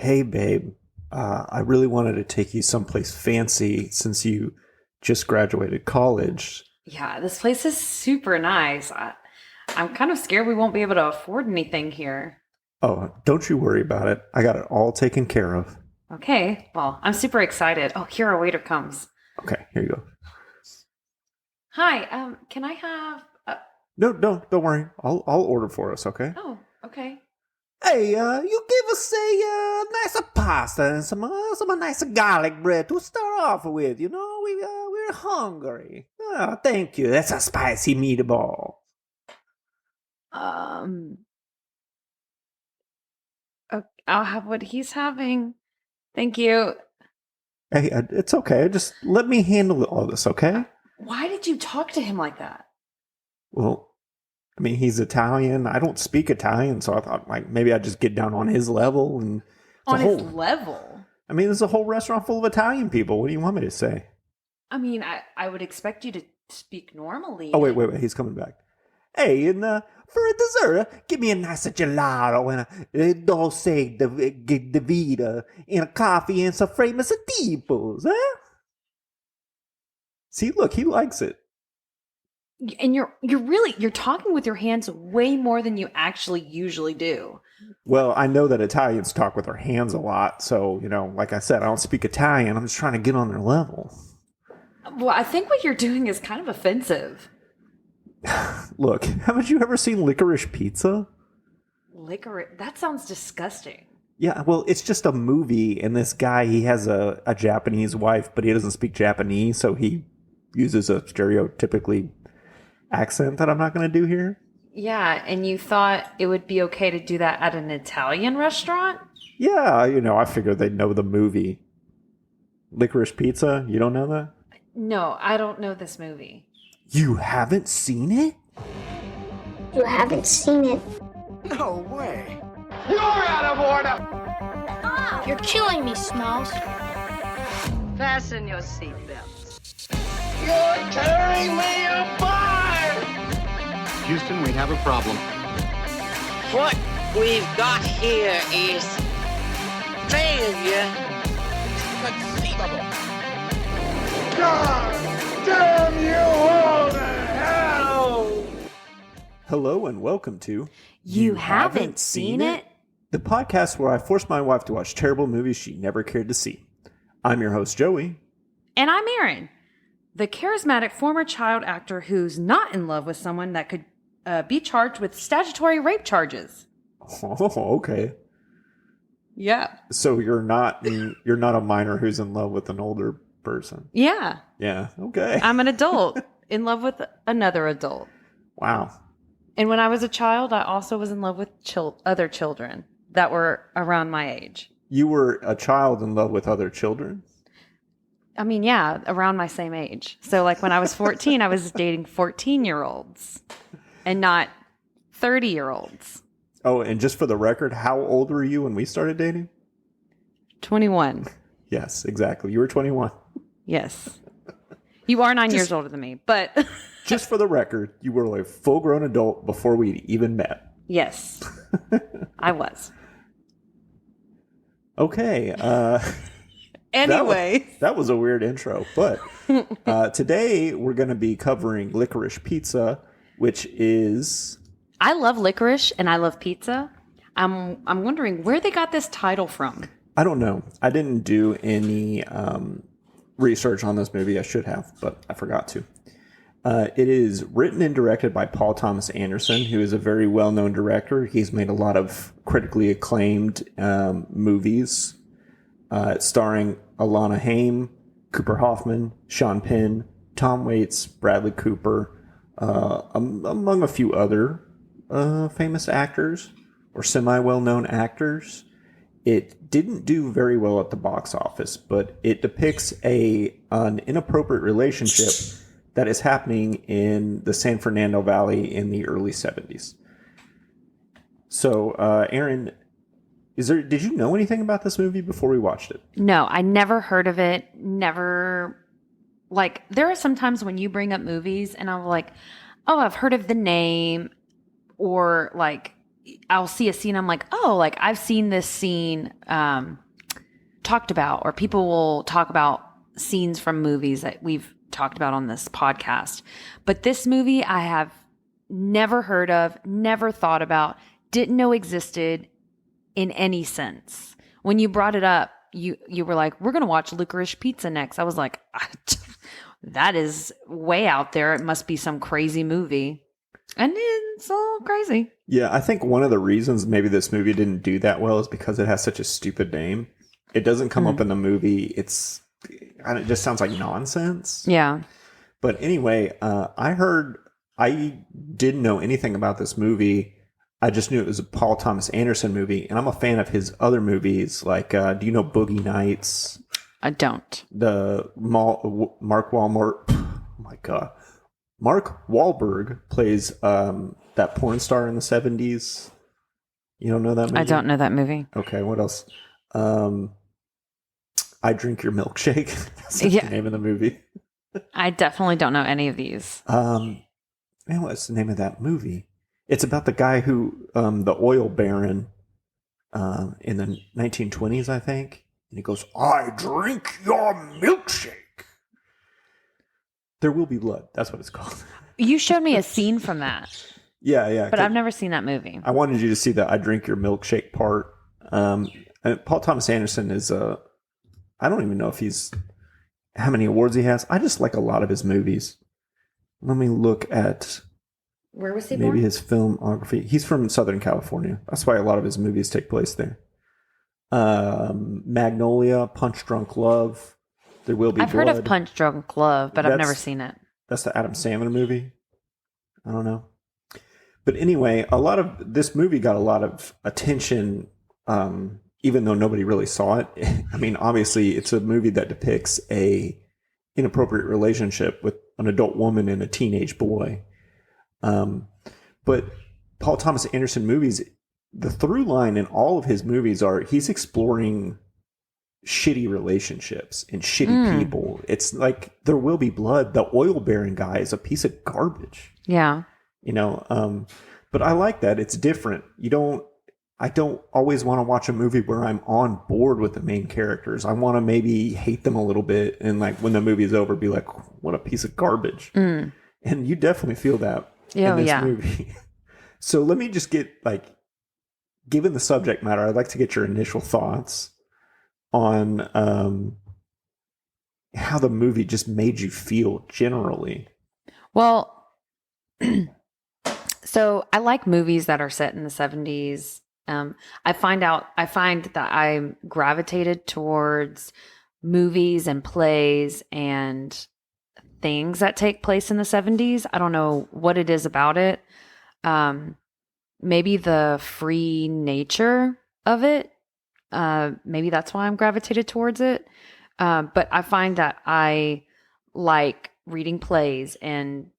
Hey, babe. I really wanted to take you someplace fancy since you just graduated college. Yeah, this place is super nice. I'm kind of scared we won't be able to afford anything here. Oh, don't you worry about it. I got it all taken care of. Okay, well, I'm super excited. Oh, here our waiter comes. Okay, here you go. Hi, can I have? No, don't worry. I'll order for us. Okay. Oh, okay. Hey, you give us a nice pasta and some nice garlic bread to start off with. You know, we're hungry. Oh, thank you. That's a spicy meatball. Um, I'll have what he's having. Thank you. Hey, it's okay. Just let me handle all this, okay? Why did you talk to him like that? Well, I mean, he's Italian. I don't speak Italian, so I thought like maybe I'd just get down on his level and On his level? I mean, there's a whole restaurant full of Italian people. What do you want me to say? I mean, I would expect you to speak normally. Oh, wait. He's coming back. Hey, and for a dessert, give me a nice gelato and a dulce de vita and a coffee and some famous tipos, huh? See, look, he likes it. And you're talking with your hands way more than you actually usually do. Well, I know that Italians talk with their hands a lot, so, you know, like I said, I don't speak Italian. I'm just trying to get on their level. Well, I think what you're doing is kind of offensive. Look, haven't you ever seen Licorice Pizza? Licorice? That sounds disgusting. Yeah, well, it's just a movie, and this guy, he has a Japanese wife, but he doesn't speak Japanese, so he uses a stereotypically accent that I'm not going to do here. Yeah, and you thought it would be okay to do that at an Italian restaurant? Yeah, you know, I figured they'd know the movie. Licorice Pizza? You don't know that? No, I don't know this movie. You haven't seen it? You haven't seen it. No way. You're out of order! You're killing me, Smalls. Fasten your seatbelts. You're tearing me apart! Houston, we have a problem. What we've got here is failure. Inconceivable! God damn you all to hell! Hello and welcome to You haven't seen it? The podcast where I force my wife to watch terrible movies she never cared to see. I'm your host, Joey. And I'm Erin, the charismatic former child actor who's not in love with someone that could be charged with statutory rape charges. Oh, okay. Yeah. So you're not a minor who's in love with an older person. Yeah. Yeah, okay. I'm an adult in love with another adult. Wow. And when I was a child, I also was in love with other children that were around my age. You were a child in love with other children? I mean, yeah, around my same age. So like when I was 14, I was dating 14-year-olds and not 30-year-olds. Oh, and just for the record, how old were you when we started dating? 21. Yes, exactly. You were 21. Yes. You are 9 years older than me, but... Just for the record, you were a full-grown adult before we even met. Yes, I was. Okay. Anyway. That was a weird intro, but today we're going to be covering Licorice Pizza, which is... I love licorice and I love pizza. I'm wondering where they got this title from. I don't know. I didn't do any research on this movie. I should have, but I forgot to. It is written and directed by Paul Thomas Anderson, who is a very well-known director. He's made a lot of critically acclaimed movies, starring Alana Haim, Cooper Hoffman, Sean Penn, Tom Waits, Bradley Cooper, among a few other famous actors or semi-well-known actors. It didn't do very well at the box office, but it depicts an inappropriate relationship that is happening in the San Fernando Valley in the early 70s. So, Erin, did you know anything about this movie before we watched it? No, I never heard of it. Never. Like, there are some times when you bring up movies and I'm like, oh, I've heard of the name, or like, I'll see a scene. I'm like, oh, like I've seen this scene talked about, or people will talk about scenes from movies that we've talked about on this podcast. But this movie I have never heard of, never thought about, didn't know existed in any sense. When you brought it up, you were like, we're going to watch Licorice Pizza next. I was like, that is way out there. It must be some crazy movie. And it's all crazy. Yeah, I think one of the reasons maybe this movie didn't do that well is because it has such a stupid name. It doesn't come up in the movie. It just sounds like nonsense. Yeah. But anyway, I didn't know anything about this movie. I just knew it was a Paul Thomas Anderson movie, and I'm a fan of his other movies. Like, do you know Boogie Nights? I don't. The Mark Wahlberg. Oh my God. Mark Wahlberg plays that porn star in the 70s. You don't know that movie? I don't know that movie. Okay, what else? I Drink Your Milkshake. That's the name of the movie. I definitely don't know any of these. Man, what's the name of that movie? It's about the guy who, the oil baron in the 1920s, I think. And he goes, I drink your milkshake. There Will Be Blood. That's what it's called. You showed me a scene from that. Yeah. But I've never seen that movie. I wanted you to see the I Drink Your Milkshake part. And Paul Thomas Anderson is I don't even know if how many awards he has. I just like a lot of his movies. Let me look at Where was he maybe born? his filmography. He's from Southern California. That's why a lot of his movies take place there. Magnolia, Punch Drunk Love, There Will Be I've Blood. heard of Punch Drunk Love, but I've never seen it. That's the Adam Sandler movie. I don't know. But anyway, this movie got a lot of attention, even though nobody really saw it. I mean, obviously, it's a movie that depicts a inappropriate relationship with an adult woman and a teenage boy. But Paul Thomas Anderson movies, the through line in all of his movies are he's exploring shitty relationships and shitty people. It's like There Will Be Blood. The oil baron guy is a piece of garbage. Yeah. You know, but I like that. It's different. I don't always want to watch a movie where I'm on board with the main characters. I want to maybe hate them a little bit. And like when the movie is over, be like, what a piece of garbage. And you definitely feel that in this movie. So let me just get given the subject matter, I'd like to get your initial thoughts on how the movie just made you feel generally. Well, so I like movies that are set in the 70s. I find that I'm gravitated towards movies and plays and things that take place in the 70s. I don't know what it is about it. Maybe the free nature of it. Maybe that's why I'm gravitated towards it. But I find that I like reading plays and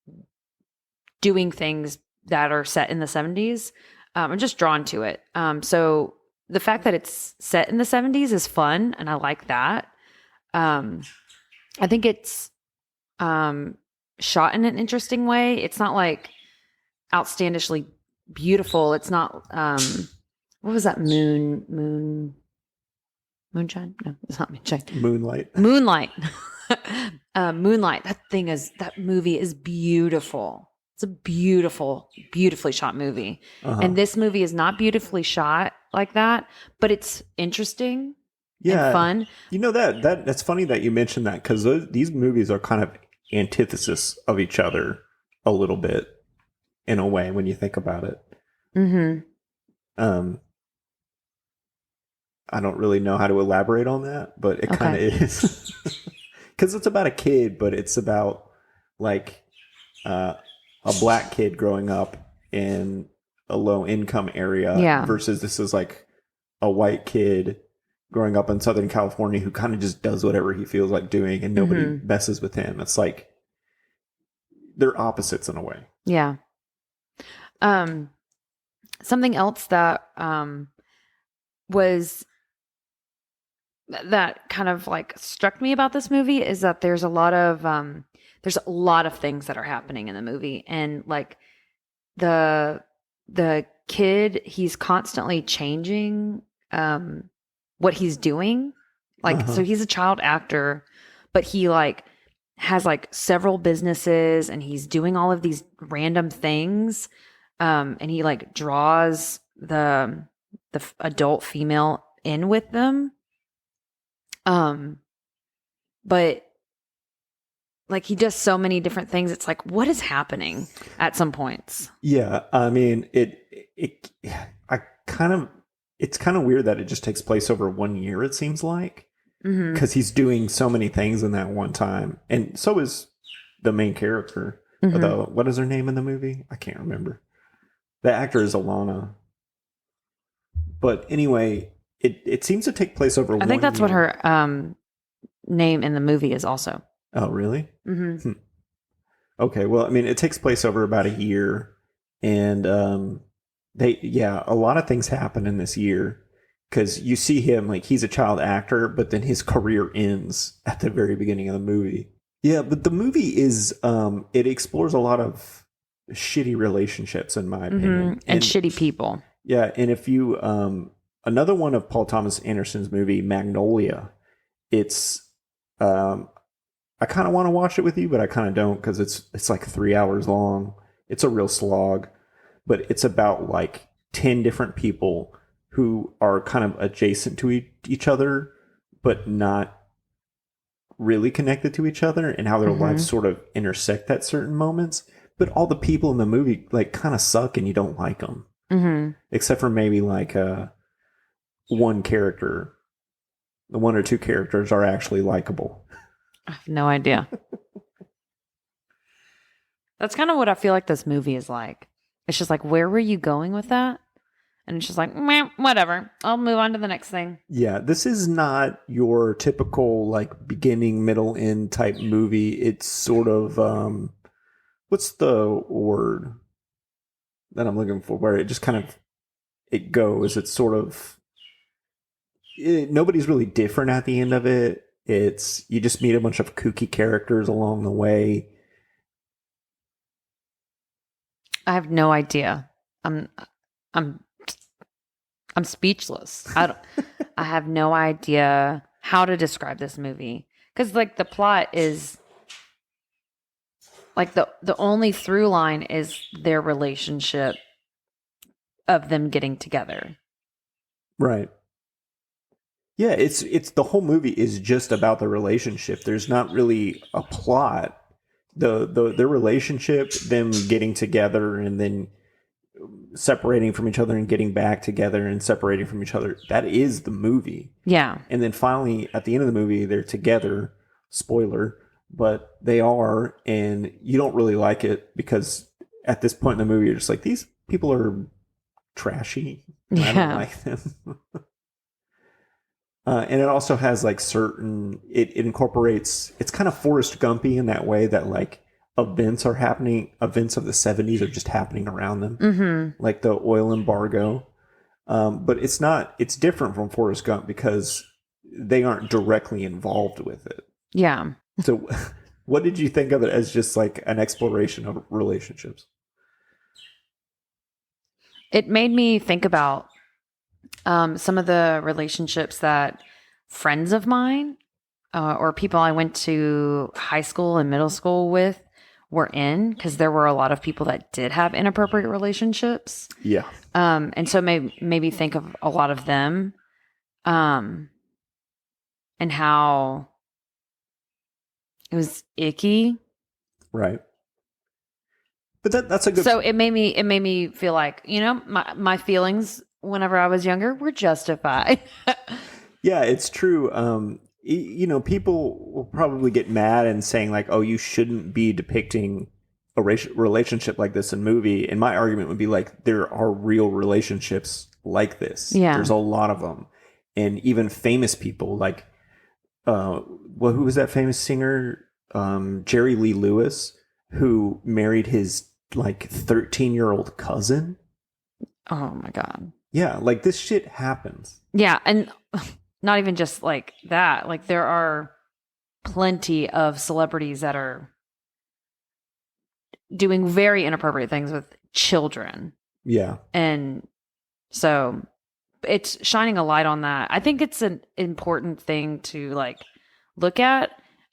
doing things that are set in the 70s. I'm just drawn to it. So the fact that it's set in the 70s is fun, and I like that. I think it's shot in an interesting way. It's not like outstandishly beautiful. It's not what was that? Moonshine? No, it's not moonshine. Moonlight. Moonlight. Moonlight. That movie is beautiful. It's a beautifully shot movie. And this movie is not beautifully shot like that, but it's interesting and fun. You know, that's funny that you mentioned that, because these movies are kind of antithesis of each other a little bit in a way when you think about it. I don't really know how to elaborate on that, but it kind of is. Because it's about a kid, but it's about like a black kid growing up in a low income area versus this is like a white kid growing up in Southern California who kind of just does whatever he feels like doing and nobody messes with him. It's like they're opposites in a way. Yeah. Something else that was that kind of like struck me about this movie is that there's a lot of things that are happening in the movie, and like the the kid, he's constantly changing what he's doing. Like, so he's a child actor, but he like has like several businesses and he's doing all of these random things. And he like draws the adult female in with them. But like he does so many different things. It's like, what is happening at some points? Yeah, I mean, it's kind of weird that it just takes place over 1 year, it seems like. Because he's doing so many things in that one time. And so is the main character. What is her name in the movie? I can't remember. The actor is Alana. But anyway, it seems to take place over 1 year. I think that's what her name in the movie is also. Oh, really? Okay, well, I mean, it takes place over about a year. And a lot of things happen in this year. Because you see him, like, he's a child actor, but then his career ends at the very beginning of the movie. Yeah, but the movie is, it explores a lot of shitty relationships, in my opinion. And shitty people. Yeah, and if you, another one of Paul Thomas Anderson's movie, Magnolia, it's, I kind of want to watch it with you, but I kind of don't, because it's like 3 hours long. It's a real slog, but it's about like 10 different people who are kind of adjacent to each other, but not really connected to each other, and how their lives sort of intersect at certain moments. But all the people in the movie like kind of suck, and you don't like them, except for maybe like one character. The one or two characters are actually likable. I have no idea. That's kind of what I feel like this movie is like. It's just like, where were you going with that? And it's just like, meh, whatever. I'll move on to the next thing. Yeah, this is not your typical like beginning, middle, end type movie. It's sort of what's the word that I'm looking for? Where it just kind of it goes. It's sort of nobody's really different at the end of it. It's you just meet a bunch of kooky characters along the way. I have no idea. I'm speechless. I have no idea how to describe this movie, because like the plot is like the only through line is their relationship of them getting together. Right. Yeah, it's the whole movie is just about the relationship. There's not really a plot. The relationship, them getting together and then separating from each other and getting back together and separating from each other. That is the movie. Yeah. And then finally, at the end of the movie, they're together. Spoiler, but they are, and you don't really like it because at this point in the movie, you're just like, these people are trashy. I don't like them. And it also has like it incorporates, it's kind of Forrest Gumpy in that way that like events of the 70s are just happening around them, like the oil embargo. But it's different from Forrest Gump because they aren't directly involved with it. Yeah. So what did you think of it as just like an exploration of relationships? It made me think about some of the relationships that friends of mine or people I went to high school and middle school with were in, because there were a lot of people that did have inappropriate relationships. Yeah. And so maybe think of a lot of them and how it was icky. Right. But that's a good. So it made me feel like, my feelings whenever I was younger were justified. Yeah, it's true. People will probably get mad and saying like, "Oh, you shouldn't be depicting a relationship like this in movie." And my argument would be like, there are real relationships like this. Yeah, there's a lot of them, and even famous people like, who was that famous singer, Jerry Lee Lewis, who married his like 13-year-old cousin. Oh my God. Yeah, like this shit happens. Yeah, and not even just like that. Like there are plenty of celebrities that are doing very inappropriate things with children. Yeah. And so it's shining a light on that. I think it's an important thing to like look at.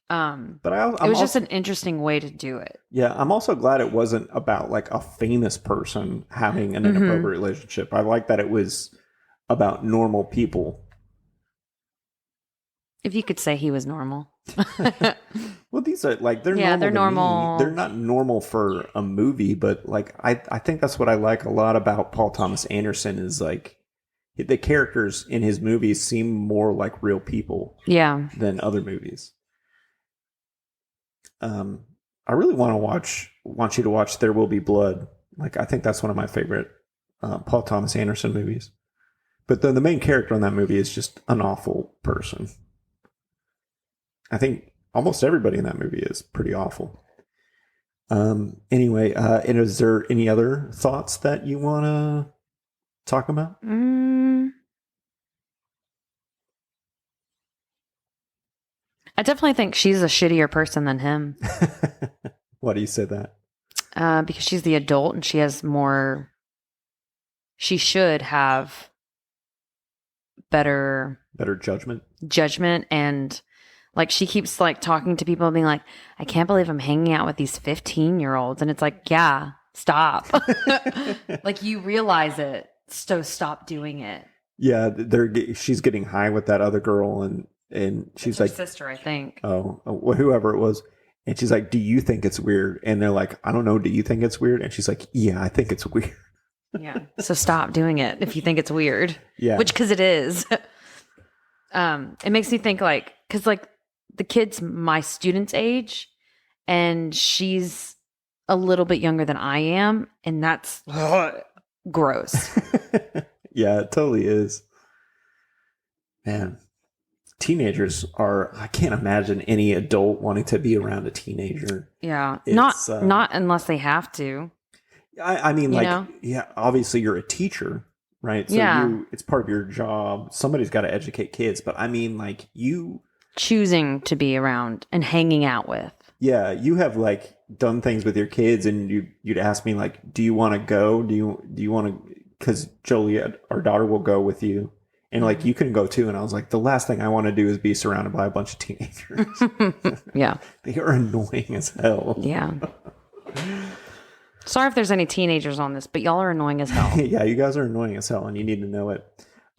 But it was just an interesting way to do it. Yeah, I'm also glad it wasn't about like a famous person having an inappropriate relationship. I like that it was about normal people. If you could say he was normal. Well, these are like they're Yeah, normal. they're to normal. Me. They're not normal for a movie, but like I think that's what I like a lot about Paul Thomas Anderson is like the characters in his movies seem more like real people. Yeah. Than other movies. I really want you to watch There Will Be Blood. Like, I think that's one of my favorite Paul Thomas Anderson movies. But the main character in that movie is just an awful person. I think almost everybody in that movie is pretty awful. Anyway, and is there any other thoughts that you want to talk about? I definitely think she's a shittier person than him. Why do you say that? Because she's the adult and she has more. She should have better judgment, and like she keeps like talking to people and being like, I can't believe I'm hanging out with these 15-year-olds, and it's like, yeah, stop. Like you realize it, so stop doing it. Yeah, she's getting high with that other girl, and she's like, sister, I think. Oh, whoever it was. And she's like, do you think it's weird? And they're like, I don't know. Do you think it's weird? And she's like, yeah, I think it's weird. Yeah. So stop doing it if you think it's weird. Yeah. Because it is. It makes me think like, because like the kid's my student's age and she's a little bit younger than I am. And that's gross. Yeah, it totally is. Man. Teenagers I can't imagine any adult wanting to be around a teenager. Yeah. Not unless they have to. I mean, you like, know? Yeah, obviously you're a teacher, right? So yeah. It's part of your job. Somebody's got to educate kids. But I mean, like you choosing to be around and hanging out with. Yeah. You have like done things with your kids and you'd ask me like, do you want to go? Do you want to, because Joliet, our daughter, will go with you. And like, you can go too. And I was like, the last thing I want to do is be surrounded by a bunch of teenagers. Yeah. They are annoying as hell. Yeah. Sorry if there's any teenagers on this, but y'all are annoying as hell. Yeah, you guys are annoying as hell and you need to know it.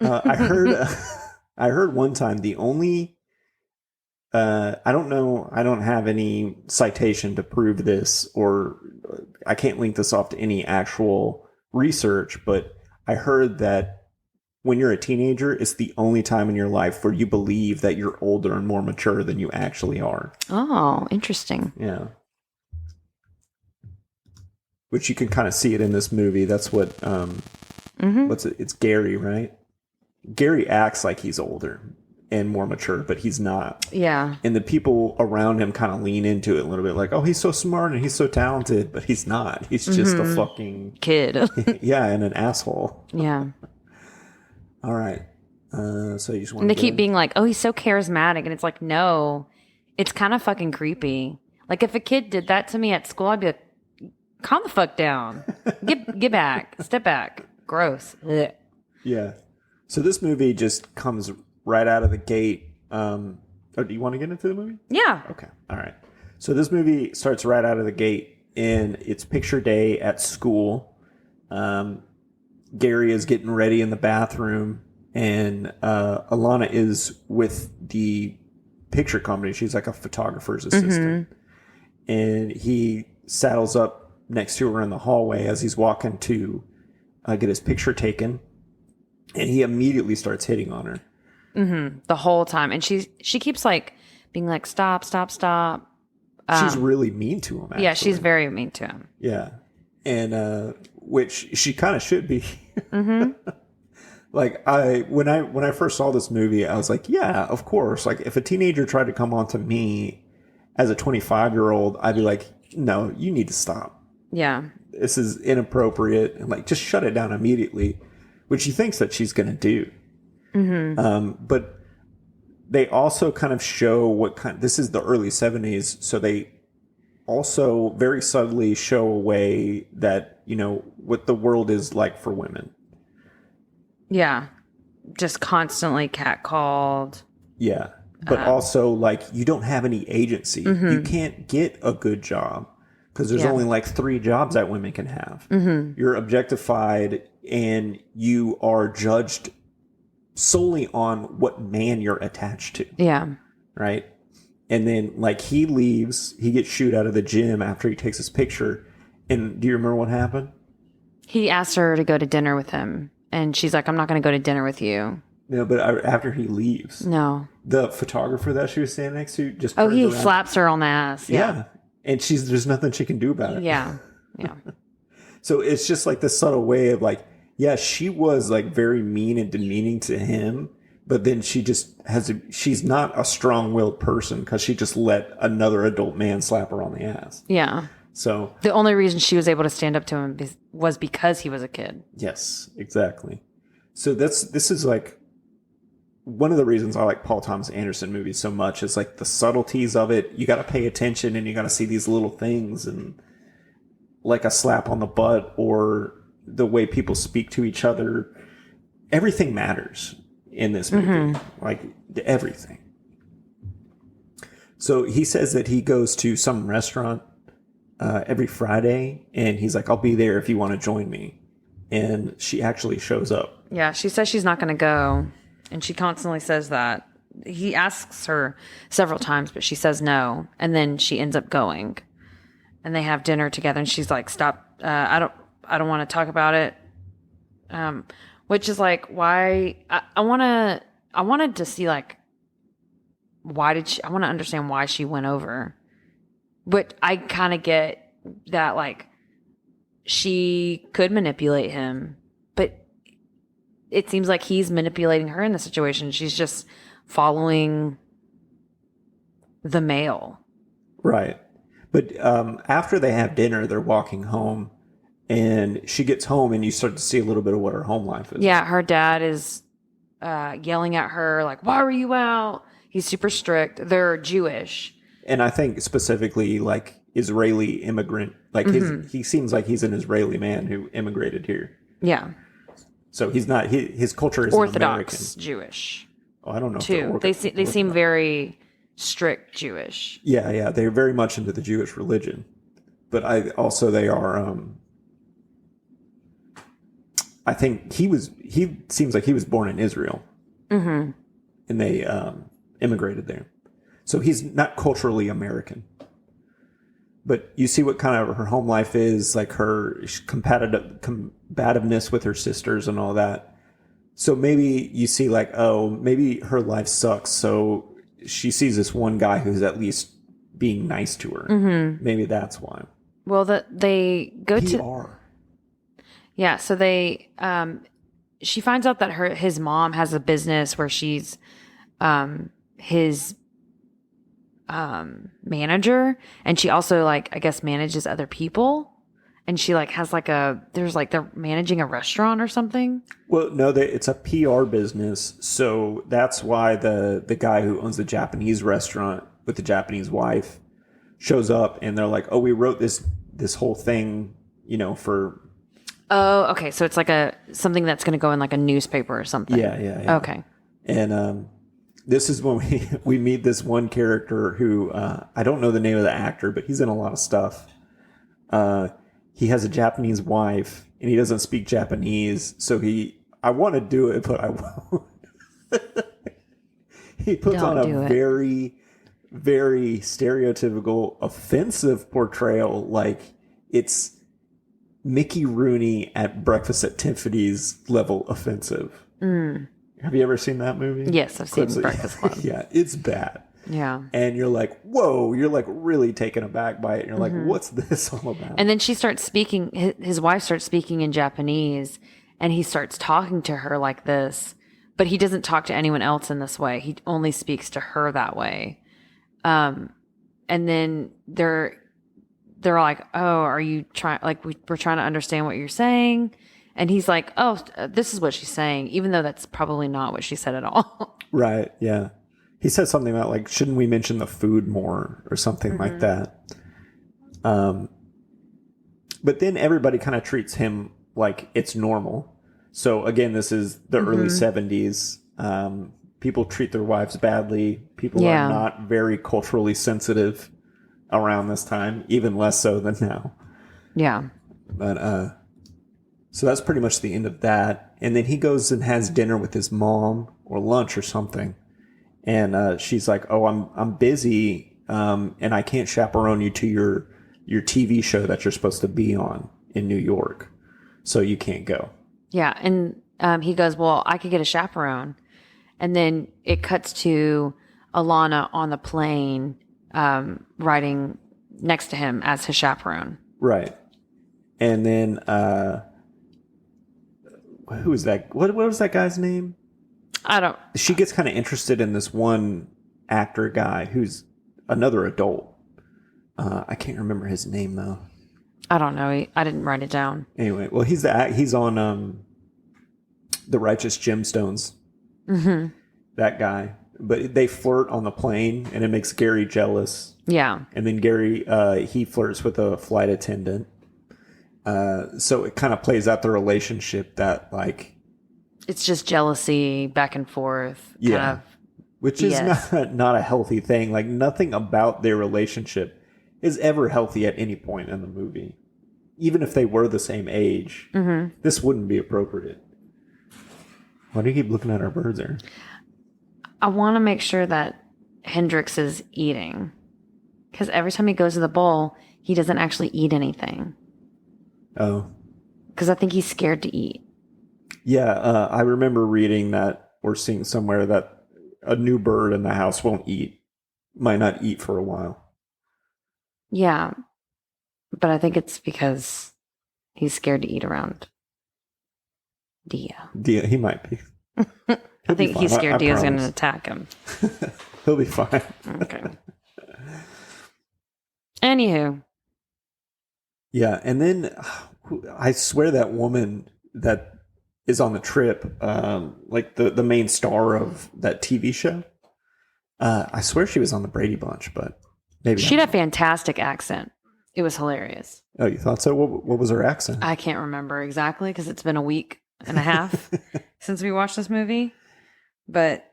I heard one time the only, I don't know, I don't have any citation to prove this, or I can't link this off to any actual research, but I heard that when you're a teenager, it's the only time in your life where you believe that you're older and more mature than you actually are. Oh, interesting. Yeah. Which you can kind of see it in this movie. That's what, what's it? It's Gary, right? Gary acts like he's older and more mature, but he's not. Yeah. And the people around him kind of lean into it a little bit like, oh, he's so smart and he's so talented, but he's not. He's just a fucking kid. Yeah, and an asshole. Yeah. All right. So you just want and they keep being like, oh, he's so charismatic. And it's like, no, it's kind of fucking creepy. Like if a kid did that to me at school, I'd be like, calm the fuck down. Get back. Step back. Gross. Ugh. Yeah. So this movie just comes right out of the gate. Do you want to get into the movie? Yeah. Okay. All right. So this movie starts right out of the gate, and it's picture day at school. Gary is getting ready in the bathroom, and Alana is with the picture company. She's like a photographer's assistant. And he saddles up next to her in the hallway as he's walking to get his picture taken. And he immediately starts hitting on her. The whole time. And she keeps like being like, stop. She's really mean to him, actually. Yeah, she's very mean to him. Yeah. And which she kind of should be. Like when I first saw this movie, I was like, yeah, of course. Like if a teenager tried to come on to me as a 25-year-old, I'd be like, no, you need to stop. Yeah. This is inappropriate. And like, just shut it down immediately, which she thinks that she's going to do. But they also kind of show this is the early 70s. So also very subtly show a way that, what the world is like for women. Yeah. Just constantly catcalled. Yeah. But also, like, you don't have any agency. You can't get a good job because there's only like 3 jobs that women can have. You're objectified and you are judged solely on what man you're attached to. Yeah. Right? And then, like, he leaves. He gets shooed out of the gym after he takes his picture. And do you remember what happened? He asked her to go to dinner with him. And she's like, I'm not going to go to dinner with you. No, but after he leaves. No. The photographer that she was standing next to just he turns around. slaps her on the ass. Yeah. And there's nothing she can do about it. Yeah. Yeah. So it's just like this subtle way of like, yeah, she was like very mean and demeaning to him, but then she just she's not a strong-willed person because she just let another adult man slap her on the ass. Yeah. So the only reason she was able to stand up to him was because he was a kid. Yes, exactly. So this is like one of the reasons I like Paul Thomas Anderson movies so much is like the subtleties of it. You got to pay attention and you got to see these little things, and like a slap on the butt or the way people speak to each other. Everything matters in this movie, like everything. So he says that he goes to some restaurant every Friday, and he's like, I'll be there if you want to join me. And she actually shows up. Yeah, she says she's not going to go. And she constantly says that. He asks her several times, but she says no. And then she ends up going. And they have dinner together. And she's like, stop. I don't want to talk about it. Which is like, why? I wanted to see like, I want to understand why she went over. But I kind of get that like, she could manipulate him. But it seems like he's manipulating her in the situation. She's just following the male. Right. But after they have dinner, they're walking home, and she gets home, and you start to see a little bit of what her home life is. Yeah, her dad is yelling at her, like, why were you out? He's super strict. They're Jewish. And I think specifically, like, Israeli immigrant. Like, he seems like he's an Israeli man who immigrated here. Yeah. So he's not, his culture is Orthodox American. Jewish. Oh, I don't know. Too. They seem very strict Jewish. Yeah. They're very much into the Jewish religion. But they are, I think he seems like he was born in Israel. Mm-hmm. And they immigrated there. So he's not culturally American. But you see what kind of her home life is, like her combativeness with her sisters and all that. So maybe you see like, oh, maybe her life sucks. So she sees this one guy who's at least being nice to her. Mm-hmm. Maybe that's why. Well, they go to PR. Yeah, so she finds out that his mom has a business where she's his manager, and she also like I guess manages other people, and she like has like they're managing a restaurant or something. Well, no, it's a PR business, so that's why the guy who owns the Japanese restaurant with the Japanese wife shows up, and they're like, oh, we wrote this whole thing, for. Oh, okay. So it's like something that's going to go in like a newspaper or something. Yeah. Okay. And this is when we meet this one character who I don't know the name of the actor, but he's in a lot of stuff. He has a Japanese wife, and he doesn't speak Japanese, so I want to do it, but I won't. He puts on a very, very stereotypical, offensive portrayal, like it's Mickey Rooney at Breakfast at Tiffany's level offensive. Mm. Have you ever seen that movie? Yes, I've seen Breakfast Club. Yeah, it's bad. Yeah. And you're like, whoa, you're like really taken aback by it. And you're like, what's this all about? And then she starts speaking, his wife starts speaking in Japanese, and he starts talking to her like this, but he doesn't talk to anyone else in this way. He only speaks to her that way. And then they're like, oh, are you trying, like, we're trying to understand what you're saying. And he's like, oh, this is what she's saying, even though that's probably not what she said at all. Right. Yeah. He said something about like, shouldn't we mention the food more or something like that? But then everybody kind of treats him like it's normal. So again, this is the early 70s. People treat their wives badly. People are not very culturally sensitive around this time, even less so than now. Yeah. But so that's pretty much the end of that. And then he goes and has dinner with his mom or lunch or something. And she's like, "Oh, I'm busy, and I can't chaperone you to your TV show that you're supposed to be on in New York, so you can't go." Yeah. And he goes, "Well, I could get a chaperone." And then it cuts to Alana on the plane, riding next to him as his chaperone. Right. And then who is that? What was that guy's name? I don't. She gets kind of interested in this one actor guy who's another adult. I can't remember his name though. I don't know. I didn't write it down. Anyway, well, he's on the Righteous Gemstones. Mm-hmm. That guy, but they flirt on the plane, and it makes Gary jealous. Yeah. And then Gary, he flirts with a flight attendant. So it kind of plays out the relationship that like. It's just jealousy back and forth. Yeah. Kind of, which is not a healthy thing. Like nothing about their relationship is ever healthy at any point in the movie. Even if they were the same age, this wouldn't be appropriate. Why do you keep looking at our birds there? I want to make sure that Hendrix is eating. Because every time he goes to the bowl, he doesn't actually eat anything. Oh. Because I think he's scared to eat. Yeah, I remember reading that or seeing somewhere that a new bird in the house might not eat for a while. Yeah. But I think it's because he's scared to eat around Dia. Dia, he might be. I think he's scared Dia's going to promise. attack him. He'll be fine. Okay. Anywho. Yeah, and then I swear that woman that is on the trip, like the main star of that TV show, I swear she was on the Brady Bunch, but maybe She had a fantastic accent. It was hilarious. Oh, you thought so? What was her accent? I can't remember exactly because it's been a week and a half since we watched this movie. But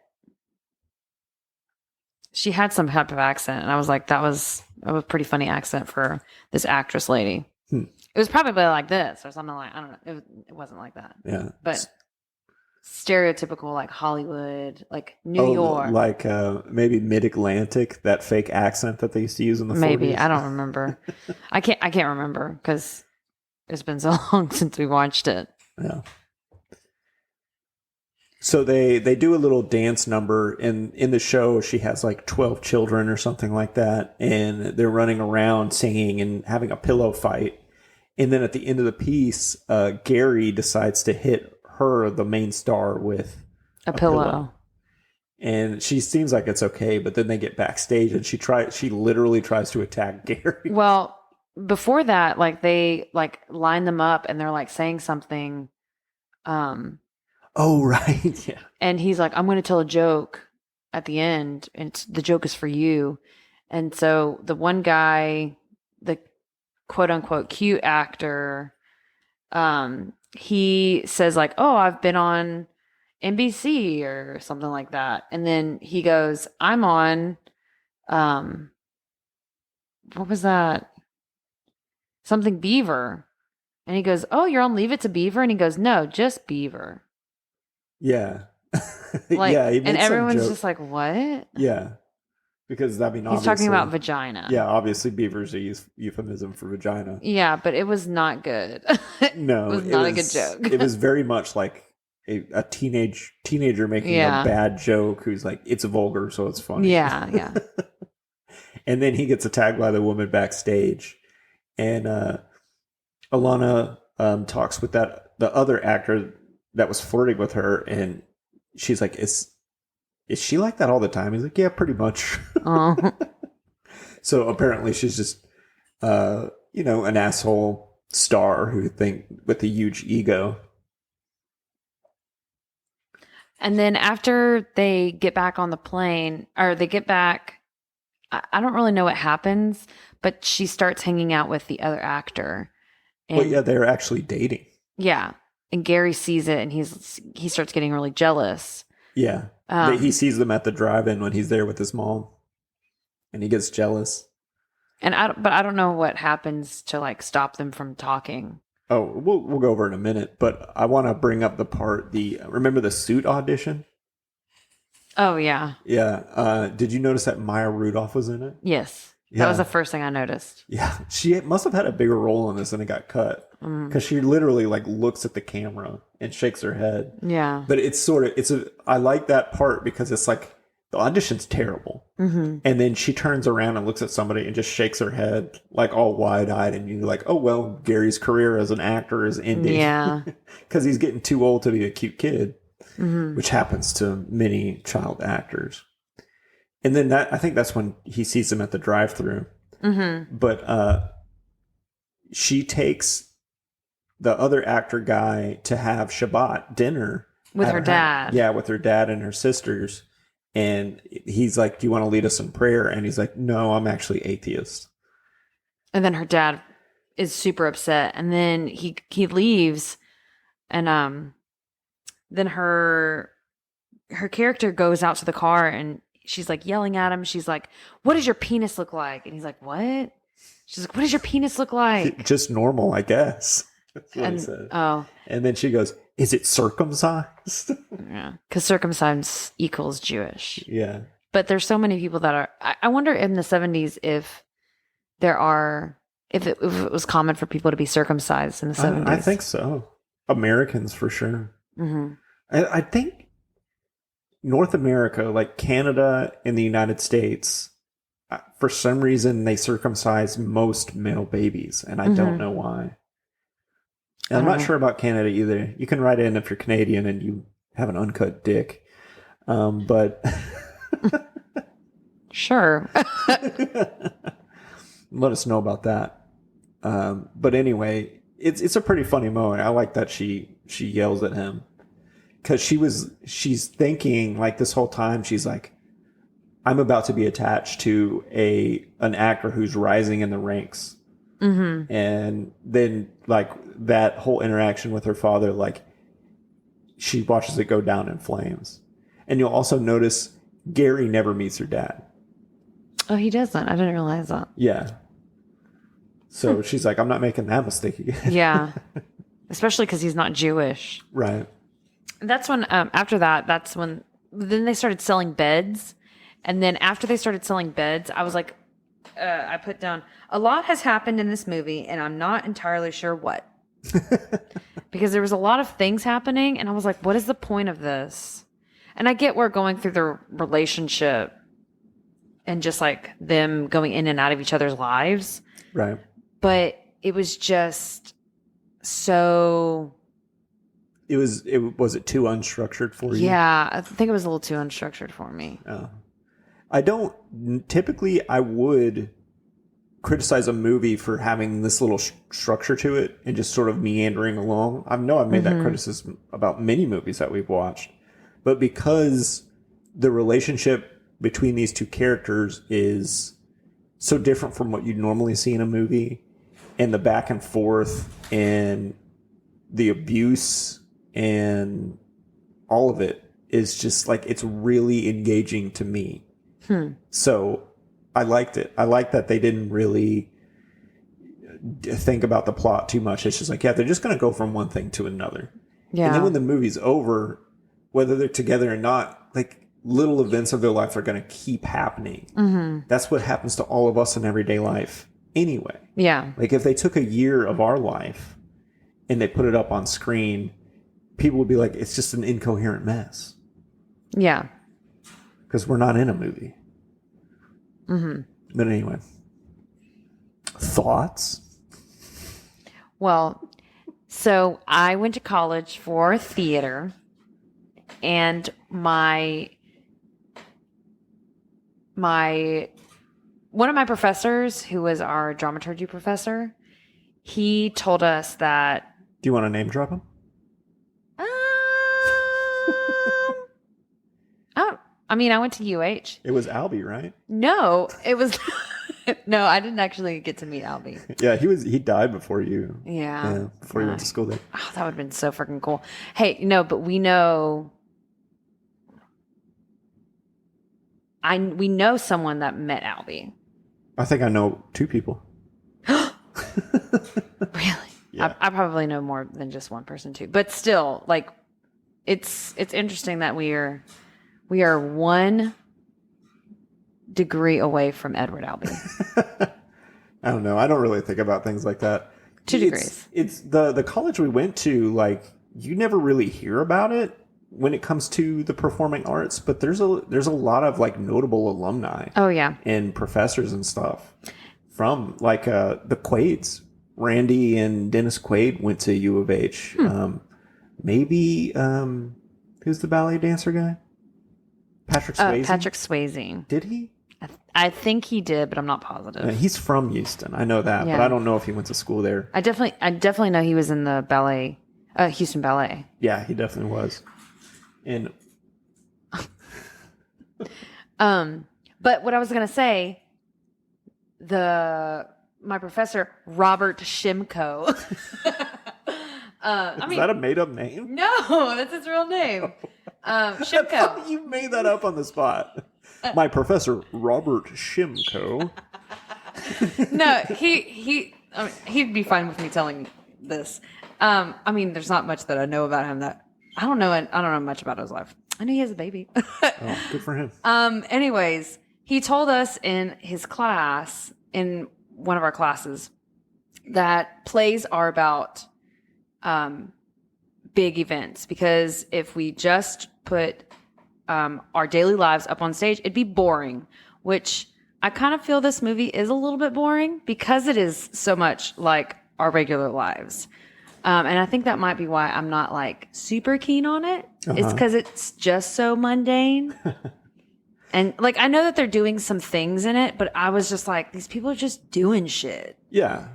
she had some type of accent. And I was like, that was a pretty funny accent for this actress lady. It was probably like this or something like, I don't know. It wasn't like that. Yeah. But stereotypical, like Hollywood, like New York. Like maybe Mid-Atlantic, that fake accent that they used to use in the 40s. I don't remember. I can't remember because it's been so long since we watched it. Yeah. So they do a little dance number, and in the show she has like 12 children or something like that, and they're running around singing and having a pillow fight. And then at the end of the piece, Gary decides to hit her, the main star, with a pillow. And she seems like it's okay, but then they get backstage and she literally tries to attack Gary. Well, before that, like they like line them up and they're like saying something. Oh, right. Yeah. And he's like, I'm going to tell a joke at the end, and the joke is for you. And so the one guy, the quote unquote cute actor, he says like, "Oh, I've been on NBC or something like that." And then he goes, "I'm on, what was that? Something Beaver." And he goes, "Oh, you're on Leave It to Beaver?" And he goes, "No, just Beaver." Yeah. Like, yeah. and everyone's just like, "What?" Yeah. Because he's talking about vagina. Yeah, obviously beaver's a euphemism for vagina. Yeah, but it was not good. No, it was not a good joke. It was very much like a teenager making a bad joke who's like, it's vulgar, so it's funny. Yeah, yeah. And then he gets attacked by the woman backstage, and Alana talks with the other actor that was flirting with her, and she's like, Is she like that all the time? He's like, yeah, pretty much. So apparently she's just, an asshole star with a huge ego. And then after they get back on the plane, or they get back I don't really know what happens, but she starts hanging out with the other actor. And Well, yeah, they're actually dating. yeah. And Gary sees it and he starts getting really jealous. Yeah. He sees them at the drive-in when he's there with his mom, and he gets jealous. And I don't know what happens to like stop them from talking. Oh, we'll go over it in a minute, but I want to bring up the part, remember the suit audition? Oh yeah. Yeah. Did you notice that Maya Rudolph was in it? Yes. Yeah. That was the first thing I noticed. Yeah. She must have had a bigger role in this and it got cut. Because she literally like looks at the camera and shakes her head. Yeah. But I like that part because it's like the audition's terrible. Mm-hmm. And then she turns around and looks at somebody and just shakes her head like all wide-eyed. And you're like, oh, well, Gary's career as an actor is ending. Yeah. Because he's getting too old to be a cute kid, which happens to many child actors. And then I think that's when he sees him at the drive-thru. Mm-hmm. But she takes the other actor guy to have Shabbat dinner With her dad. Yeah, with her dad and her sisters. And he's like, do you want to lead us in prayer? And he's like, no, I'm actually atheist. And then her dad is super upset. And then he leaves. And then her character goes out to the car and she's like yelling at him. She's like, what does your penis look like? And he's like, what? She's like, what does your penis look like? Just normal, I guess. That's what he said. Oh. And then she goes, is it circumcised? Yeah. Because circumcised equals Jewish. Yeah. But there's so many people that are. I wonder in the 70s if it was common for people to be circumcised in the 70s. I think so. Americans for sure. Mm-hmm. I think North America, like Canada and the United States, for some reason they circumcise most male babies, and I don't know why. And I'm not sure about Canada either. You can write in if you're Canadian and you have an uncut dick. But sure. Let us know about that. But anyway, it's a pretty funny moment. I like that she yells at him because she's thinking like this whole time. She's like, I'm about to be attached to an actor who's rising in the ranks. Mm-hmm. And then like that whole interaction with her father, like she watches it go down in flames. And you'll also notice Gary never meets her dad. Oh, he doesn't. I didn't realize that. Yeah. So she's like, I'm not making that mistake again. Yeah. Especially because he's not Jewish. Right. That's when, after that, then they started selling beds. And then after they started selling beds, I was like, I put down, a lot has happened in this movie, and I'm not entirely sure what. Because there was a lot of things happening, and I was like, what is the point of this? And I get we're going through their relationship and just like them going in and out of each other's lives. Right. But it was just so... Was it too unstructured for you? Yeah, I think it was a little too unstructured for me. Oh. I would criticize a movie for having this little structure to it and just sort of meandering along. I know I've made that criticism about many movies that we've watched, but because the relationship between these two characters is so different from what you'd normally see in a movie, and the back and forth and the abuse and all of it is just like, it's really engaging to me. So I liked it. I like that they didn't really think about the plot too much. It's just like, yeah, they're just going to go from one thing to another. Yeah. And then when the movie's over, whether they're together or not, like little events of their life are going to keep happening. Mm-hmm. That's what happens to all of us in everyday life anyway. Yeah. Like if they took a year of our life and they put it up on screen, people would be like, it's just an incoherent mess. Yeah. Because we're not in a movie. Mm-hmm. But anyway. Thoughts? Well, so I went to college for theater, and my one of my professors, who was our dramaturgy professor, he told us that... Do you want to name drop him? I mean, I went to UH. It was Albie, right? No, it was. No, I didn't actually get to meet Albie. Yeah, he died before you. Yeah. Before you went to school there. Oh, that would have been so freaking cool. Hey, no, but we know. We know someone that met Albie. I think I know 2 people. Really? Yeah. I probably know more than just one person too. But still, like, it's interesting that we are 1 degree away from Edward Albee. I don't know. I don't really think about things like that. 2 degrees. It's the college we went to, like, you never really hear about it when it comes to the performing arts, but there's a lot of, like, notable alumni. Oh yeah. And professors and stuff from, like, the Quaids. Randy and Dennis Quaid went to U of H. Maybe who's the ballet dancer guy? Patrick Swayze. Patrick Swayze. Did he? I think he did, but I'm not positive. He's from Houston. I know that, Yeah. but I don't know if he went to school there. I definitely know he was in the ballet, Houston Ballet. Yeah, he definitely was. And but what I was gonna say, my professor Robert Shimko. is that a made up name? No, that's his real name. I Shimko. thought you made that up on the spot. My professor Robert Shimko. No, he'd be fine with me telling this. I mean, there's not much that I know about him that I don't know much about his life. I know he has a baby. Oh, good for him. Anyways, he told us in his class, in one of our classes, that plays are about big events, because if we just put our daily lives up on stage, it'd be boring, which I kind of feel this movie is a little bit boring because it is so much like our regular lives. And I think that might be why I'm not like super keen on it. It's because it's just so mundane. And like, I know that they're doing some things in it, but I was just like, these people are just doing shit. Yeah,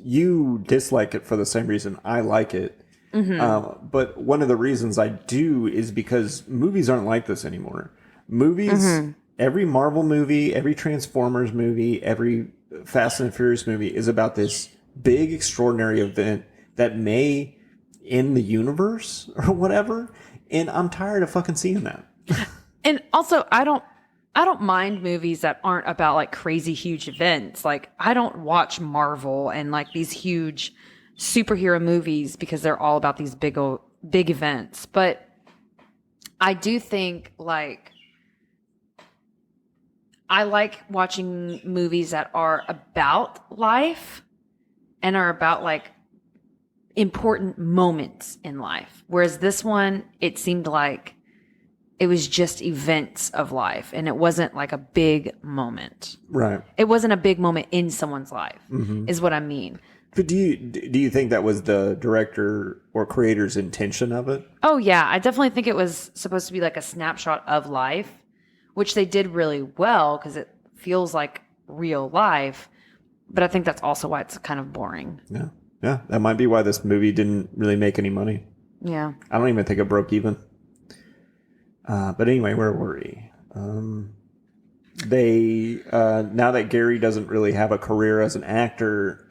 you dislike it for the same reason I like it. Mm-hmm. But one of the reasons I do is because movies aren't like this anymore. Movies, every Marvel movie, every Transformers movie, every Fast and Furious movie is about this big, extraordinary event that may end the universe or whatever. And I'm tired of fucking seeing that. And also, I don't mind movies that aren't about like crazy huge events. Like, I don't watch Marvel and like these huge superhero movies because they're all about these big events. But I do think like I like watching movies that are about life and are about like important moments in life. Whereas this one, it seemed like it was just events of life, and it wasn't like a big moment. Right. It wasn't a big moment in someone's life, is what I mean. But do you think that was the director or creator's intention of it? Oh, yeah. I definitely think it was supposed to be like a snapshot of life, which they did really well because it feels like real life. But I think that's also why it's kind of boring. Yeah. Yeah. That might be why this movie didn't really make any money. Yeah. I don't even think it broke even. But anyway, where were we? They now that Gary doesn't really have a career as an actor,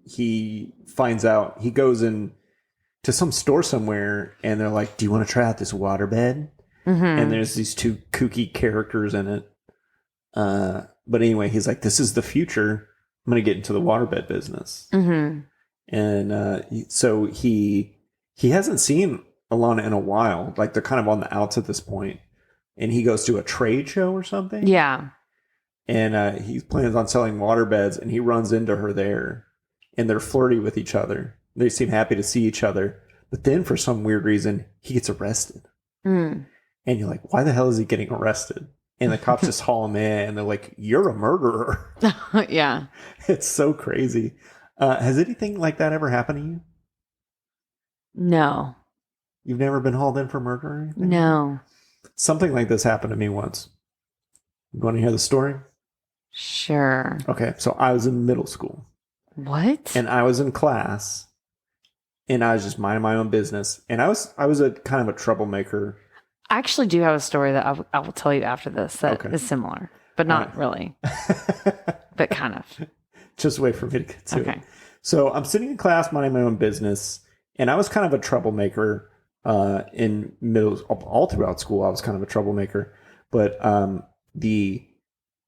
he finds out, he goes in to some store somewhere and they're like, do you want to try out this waterbed? And there's these 2 kooky characters in it. But anyway, he's like, this is the future. I'm going to get into the waterbed business. And so he hasn't seen Alana in a while. Like, they're kind of on the outs at this point. And he goes to a trade show or something. Yeah. And he plans on selling waterbeds, and he runs into her there. And they're flirty with each other. They seem happy to see each other. But then, for some weird reason, he gets arrested. And you're like, why the hell is he getting arrested? And the cops just haul him in, and they're like, you're a murderer. Yeah. It's so crazy. Has anything like that ever happened to you? No. You've never been hauled in for murder or anything? No. Something like this happened to me once. You want to hear the story? Sure. Okay, so I was in middle school. What? And I was in class, and I was just minding my own business. And I was a kind of a troublemaker. I actually do have a story that I will tell you after this that is similar, but not really, but kind of. Just wait for me to get to Okay. it. So I'm sitting in class minding my own business, and I was kind of a troublemaker in all throughout school. I was kind of a troublemaker, but the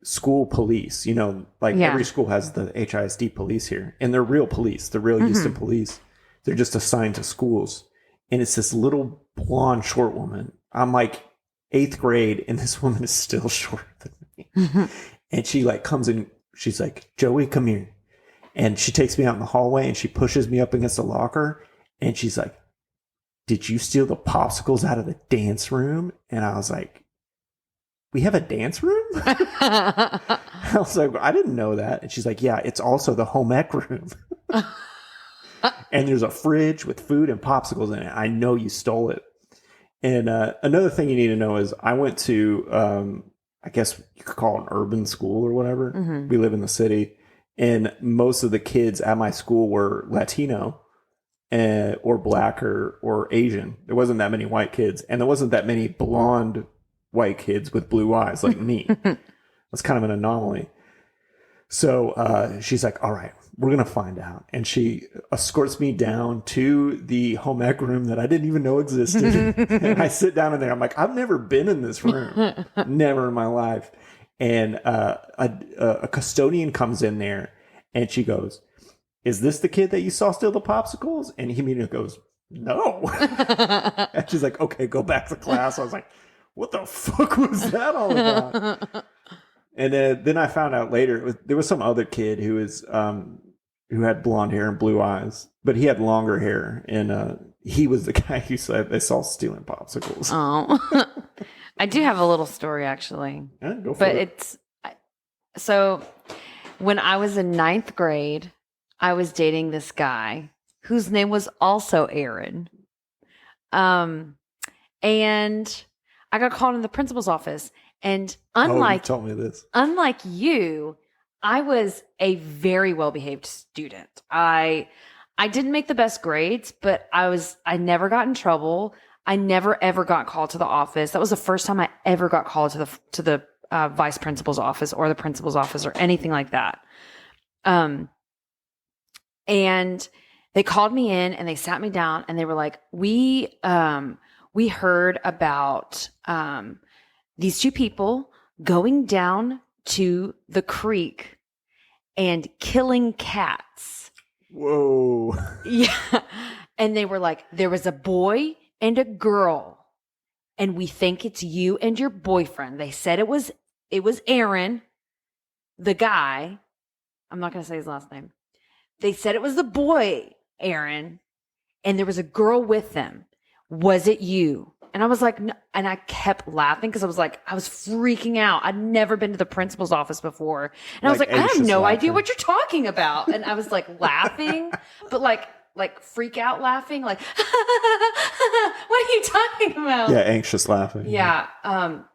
school police, every school has the HISD police here, and they're real police. They're real Houston police. They're just assigned to schools. And it's this little blonde short woman. I'm like 8th grade, and this woman is still shorter than me. And she comes in, she's like, Joey, come here. And she takes me out in the hallway, and she pushes me up against a locker, and she's like, did you steal the popsicles out of the dance room? And I was like, we have a dance room? I was like, I didn't know that. And she's like, yeah, it's also the home ec room. And there's a fridge with food and popsicles in it. I know you stole it. And another thing you need to know is I went to, I guess you could call it an urban school or whatever. Mm-hmm. We live in the city. And most of the kids at my school were Latino or black or Asian. There wasn't that many white kids. And there wasn't that many blonde white kids with blue eyes like me. That's kind of an anomaly. So she's like, all right, we're going to find out. And she escorts me down to the home ec room that I didn't even know existed. And I sit down in there. I'm like, I've never been in this room. Never in my life. And a custodian comes in there, and she goes, is this the kid that you saw steal the popsicles? And he immediately goes, no. And she's like, okay, go back to class. I was like, what the fuck was that all about? And then I found out later there was some other kid who had blonde hair and blue eyes, but he had longer hair, and he was the guy who said they saw stealing popsicles. Oh, I do have a little story actually. Yeah, go for it. So when I was in 9th grade, I was dating this guy whose name was also Erin, and I got called in the principal's office. And unlike you told me this. Unlike you, I was a very well-behaved student. I didn't make the best grades, but I never got in trouble. I never ever got called to the office. That was the first time I ever got called to the vice principal's office or the principal's office or anything like that. And they called me in and they sat me down and they were like, we heard about these two people going down to the creek and killing cats. Whoa. Yeah. And they were like, there was a boy and a girl, and we think it's you and your boyfriend. They said it was Aaron, the guy. I'm not going to say his last name. They said it was the boy, Aaron, and there was a girl with them. Was it you? And I was like, no. And I kept laughing because I was freaking out. I'd never been to the principal's office before. And I was like, I have no idea what you're talking about. And I was like laughing, but like freak out laughing, like, what are you talking about? Yeah, anxious laughing. Yeah.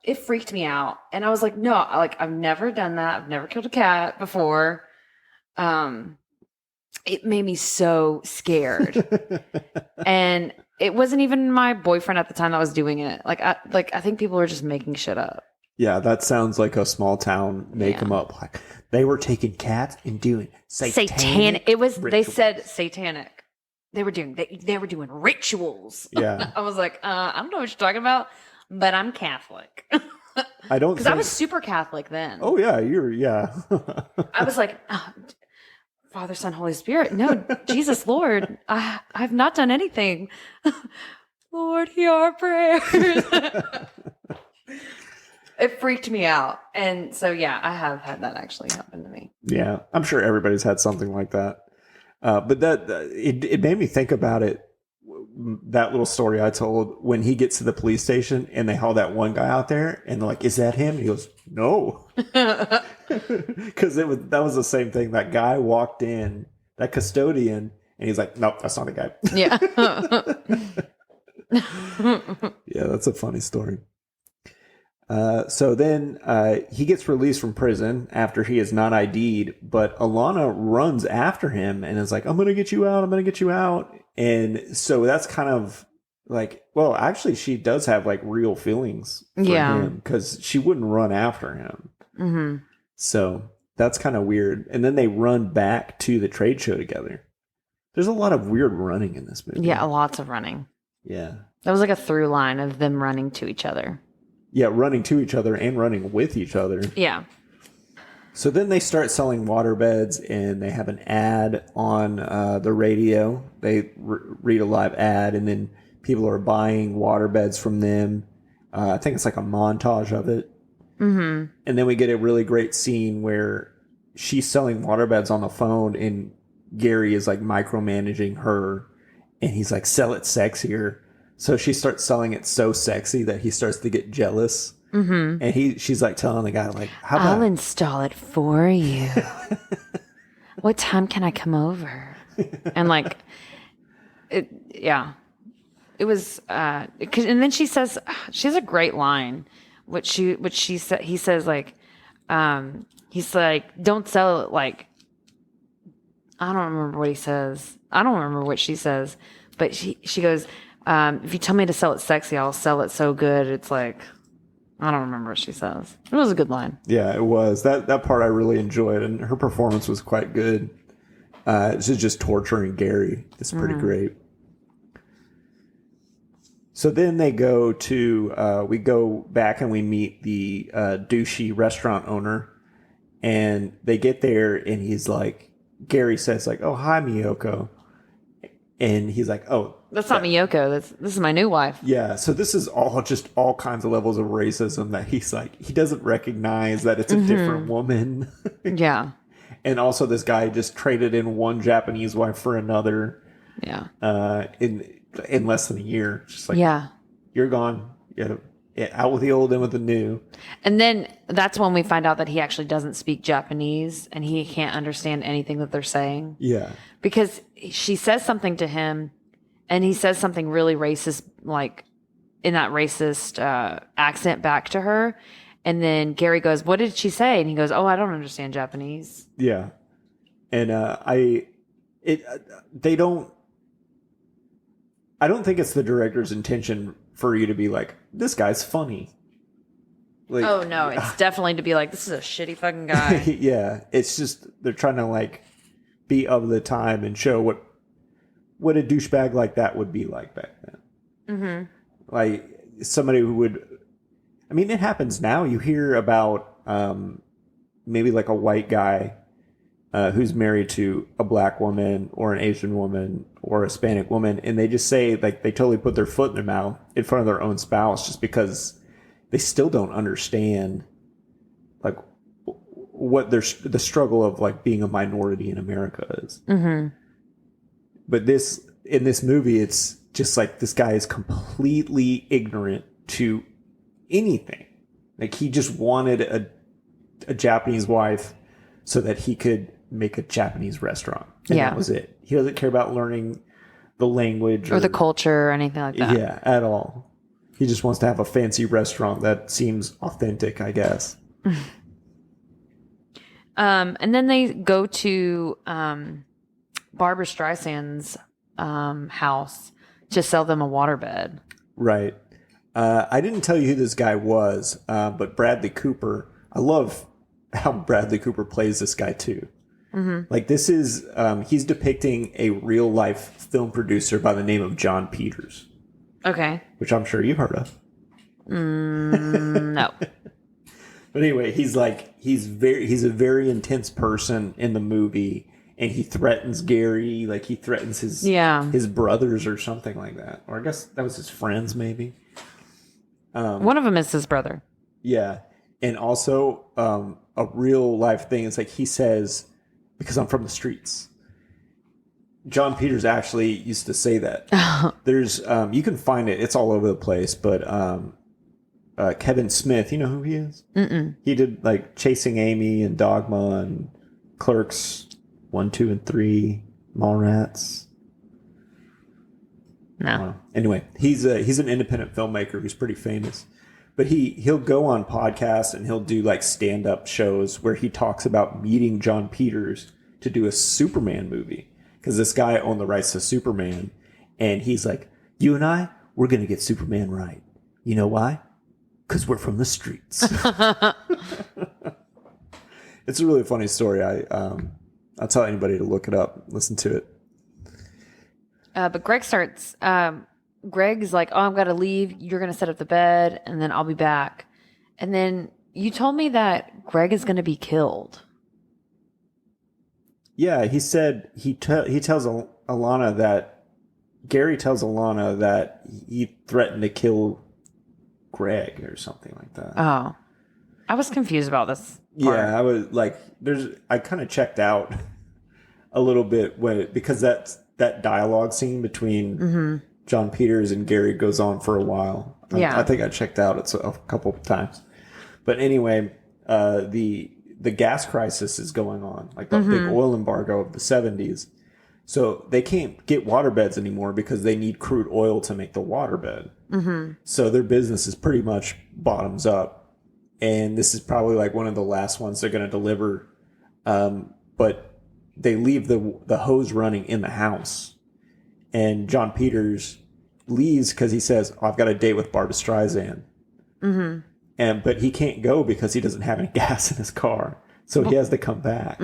It freaked me out. And I was like, no, I've never done that. I've never killed a cat before. It made me so scared. And it wasn't even my boyfriend at the time that was doing it. I think people were just making shit up. Yeah, that sounds like a small town make them up. Like they were taking cats and doing satanic. It was. Rituals. They said satanic. They were doing rituals. Yeah. I was like, I don't know what you're talking about, but I'm Catholic. I don't because I was super Catholic then. Oh yeah, I was like, Father, Son, Holy Spirit. No, Jesus, Lord, I've not done anything. Lord, hear our prayers. It freaked me out. And so, yeah, I have had that actually happen to me. Yeah, I'm sure everybody's had something like that. But it made me think about it. That little story I told when he gets to the police station and they haul that one guy out there and they're like, is that him? He goes, no. Because that was the same thing. That guy walked in, that custodian, and he's like, nope, that's not the guy. Yeah. Yeah, that's a funny story. So then he gets released from prison after he is not ID'd, but Alana runs after him and is like, I'm going to get you out. I'm going to get you out. And so that's kind of like, well, actually, she does have like real feelings for him because she wouldn't run after him. Mm-hmm. So that's kind of weird. And then they run back to the trade show together. There's a lot of weird running in this movie. Yeah, lots of running. Yeah. That was like a through line of them running to each other. Yeah, running to each other and running with each other. Yeah. So then they start selling waterbeds, and they have an ad on the radio. They read a live ad, and then people are buying waterbeds from them. I think it's like a montage of it. Mm-hmm. And then we get a really great scene where she's selling waterbeds on the phone, and Gary is like micromanaging her, and he's like, sell it sexier. So she starts selling it so sexy that he starts to get jealous. Mm-hmm. And she's like telling the guy, like, how about I'll install it for you. What time can I come over? And like, it was, and then she says, she has a great line, he says like, he's like, don't sell it like, I don't remember what he says. I don't remember what she says, but she goes, if you tell me to sell it sexy, I'll sell it so good. It's like, I don't remember what she says. It was a good line. Yeah, it was. That part I really enjoyed, and her performance was quite good. She's just torturing Gary. It's pretty great. So then they go to, we go back and we meet the douchey restaurant owner, and they get there, and he's like, Gary says like, oh, hi, Miyoko. And he's like, oh. That's not Miyoko. This is my new wife. Yeah, so this is all kinds of levels of racism that he's like, he doesn't recognize that it's a different woman. Yeah. And also this guy just traded in one Japanese wife for another. Yeah. In less than a year. Just like, yeah. You're gone. Yeah, out with the old, in with the new. And then that's when we find out that he actually doesn't speak Japanese and he can't understand anything that they're saying. Yeah. Because she says something to him and he says something really racist, like in that racist accent back to her. And then Gary goes, what did she say? And he goes, oh, I don't understand Japanese. Yeah. And I don't think it's the director's intention for you to be like, this guy's funny. Like, oh, no, it's definitely to be like, this is a shitty fucking guy. Yeah. It's just, they're trying to like be of the time and show what a douchebag like that would be like back then. Mm-hmm. Like somebody who would, I mean, it happens now. You hear about maybe like a white guy who's married to a black woman or an Asian woman or a Hispanic woman, and they just say like they totally put their foot in their mouth in front of their own spouse just because they still don't understand like what the struggle of like being a minority in America is. Mm-hmm. But in this movie, it's just like this guy is completely ignorant to anything. Like he just wanted a Japanese wife so that he could make a Japanese restaurant. And that was it. He doesn't care about learning the language or the culture or anything like that. Yeah, at all. He just wants to have a fancy restaurant that seems authentic, I guess. And then they go to Barbara Streisand's house to sell them a waterbed. Right. I didn't tell you who this guy was, but Bradley Cooper. I love how Bradley Cooper plays this guy too. Mm-hmm. Like this is, he's depicting a real life film producer by the name of John Peters. Okay. Which I'm sure you've heard of. No. But anyway, he's a very intense person in the movie, and he threatens Gary, like he threatens his brothers or something like that. Or I guess that was his friends, maybe. One of them is his brother. Yeah. And also a real life thing is like he says, because I'm from the streets. John Peters actually used to say that. There's you can find it. It's all over the place. But Kevin Smith, you know who he is? Mm-mm. He did like Chasing Amy and Dogma and Clerks 1, 2, and 3, Mallrats. No. Anyway, he's an independent filmmaker who's pretty famous. But he'll go on podcasts and he'll do like stand-up shows where he talks about meeting John Peters to do a Superman movie. Because this guy owned the rights to Superman. And he's like, you and I, we're going to get Superman right. You know why? Because we're from the streets. It's a really funny story. I'll tell anybody to look it up, listen to it. But Greg starts. Greg's like, "Oh, I've got to leave. You're going to set up the bed, and then I'll be back." And then you told me that Greg is going to be killed. Yeah, he said he tells Alana that Gary tells Alana that he threatened to kill Greg or something like that. Oh, I was confused about this part. Yeah, I was like, I kind of checked out a little bit because that dialogue scene between John Peters and Gary goes on for a while. Yeah. I think I checked out a couple of times. But anyway, the gas crisis is going on, like the big oil embargo of the 70s. So they can't get waterbeds anymore because they need crude oil to make the waterbed. So their business is pretty much bottoms up. And this is probably like one of the last ones they're going to deliver. But they leave the hose running in the house. And John Peters leaves because he says, I've got a date with Barbra Streisand. But he can't go because he doesn't have any gas in his car. So he has to come back.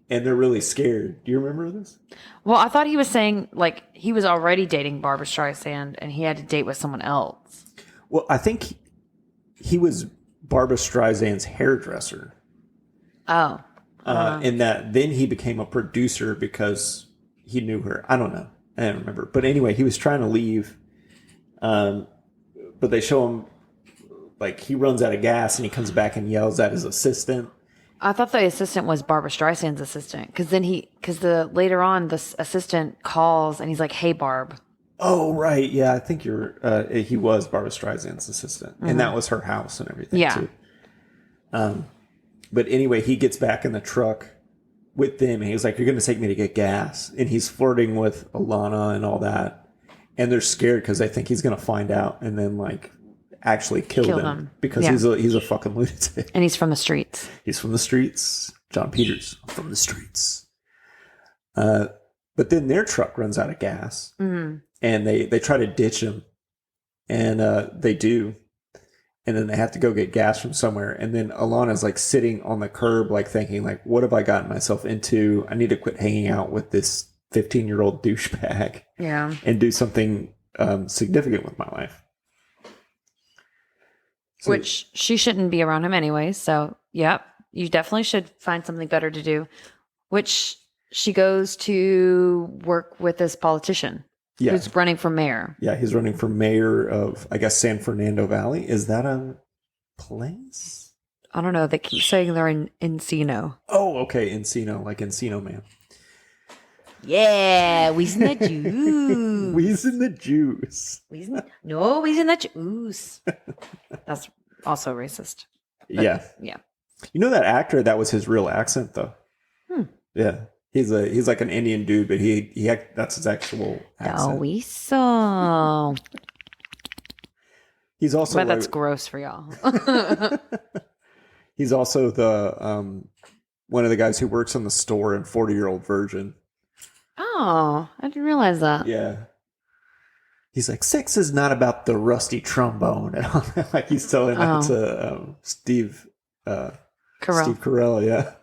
And they're really scared. Do you remember this? Well, I thought he was saying like he was already dating Barbra Streisand and he had to date with someone else. Well, I think he was Barbra Streisand's hairdresser. Oh. And that then he became a producer because he knew her. I don't know. I don't remember. But anyway, he was trying to leave. But they show him like he runs out of gas and he comes back and yells at his assistant. I thought the assistant was Barbra Streisand's assistant because later on the assistant calls and he's like, "Hey, Barb." Oh, right. Yeah, I think he was Barbra Streisand's assistant. And that was her house and everything, too. But anyway, he gets back in the truck with them, and he's like, "You're going to take me to get gas." And he's flirting with Alana and all that. And they're scared because they think he's going to find out and then, like, actually kill them. Because he's a fucking lunatic. And he's from the streets. He's from the streets. John Peters, from the streets. But then their truck runs out of gas. And they try to ditch him, and they do, and then they have to go get gas from somewhere. And then Alana's like sitting on the curb, like thinking, like, what have I gotten myself into? I need to quit hanging out with this 15-year-old douchebag, and do something significant with my life. So, which she shouldn't be around him anyway. So, yep, you definitely should find something better to do. Which she goes to work with this politician. Yeah. Who's running for mayor. Yeah, he's running for mayor of, I guess, San Fernando Valley. Is that a place? I don't know. They keep saying they're in Encino. Oh, okay. Encino, like Encino Man. Yeah, we's in the juice. We's in the juice. We's in the juice. That's also racist. Yeah. Yeah. You know that actor, that was his real accent, though? Yeah. He's like an Indian dude, but that's his actual accent. Oh, we saw. He's also But that's gross for y'all. He's also the one of the guys who works in the store in 40-Year-Old Virgin. Oh, I didn't realize that. Yeah. He's like, sex is not about the rusty trombone. And all that. Like he's telling that to Steve Carell, yeah.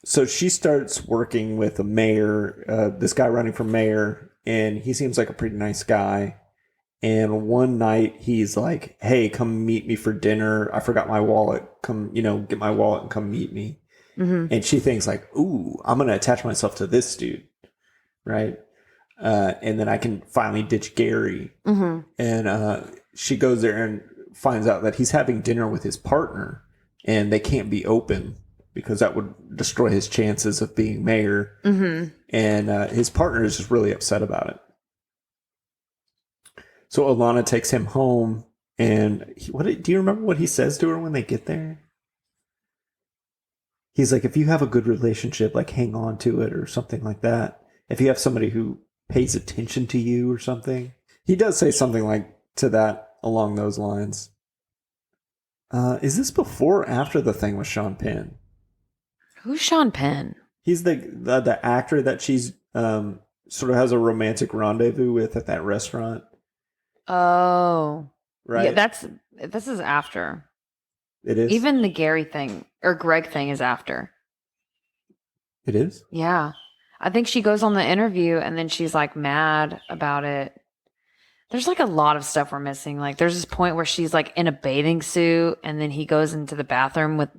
So she starts working with a mayor, this guy running for mayor, and he seems like a pretty nice guy. And one night he's like, "Hey, come meet me for dinner. I forgot my wallet. Come, get my wallet and come meet me." And she thinks like, "Ooh, I'm going to attach myself to this dude." Right. And then I can finally ditch Gary. And she goes there and finds out that he's having dinner with his partner and they can't be open, because that would destroy his chances of being mayor. And his partner is just really upset about it. So Alana takes him home, and do you remember what he says to her when they get there? He's like, if you have a good relationship, like hang on to it or something like that. If you have somebody who pays attention to you or something. He does say something like to that along those lines. Is this before or after the thing with Sean Penn? Who's Sean Penn? He's the actor that she's sort of has a romantic rendezvous with at that restaurant. Oh. Right? Yeah, this is after. It is? Even the Gary thing or Greg thing is after. It is? Yeah. I think she goes on the interview and then she's like mad about it. There's like a lot of stuff we're missing. Like there's this point where she's like in a bathing suit and then he goes into the bathroom with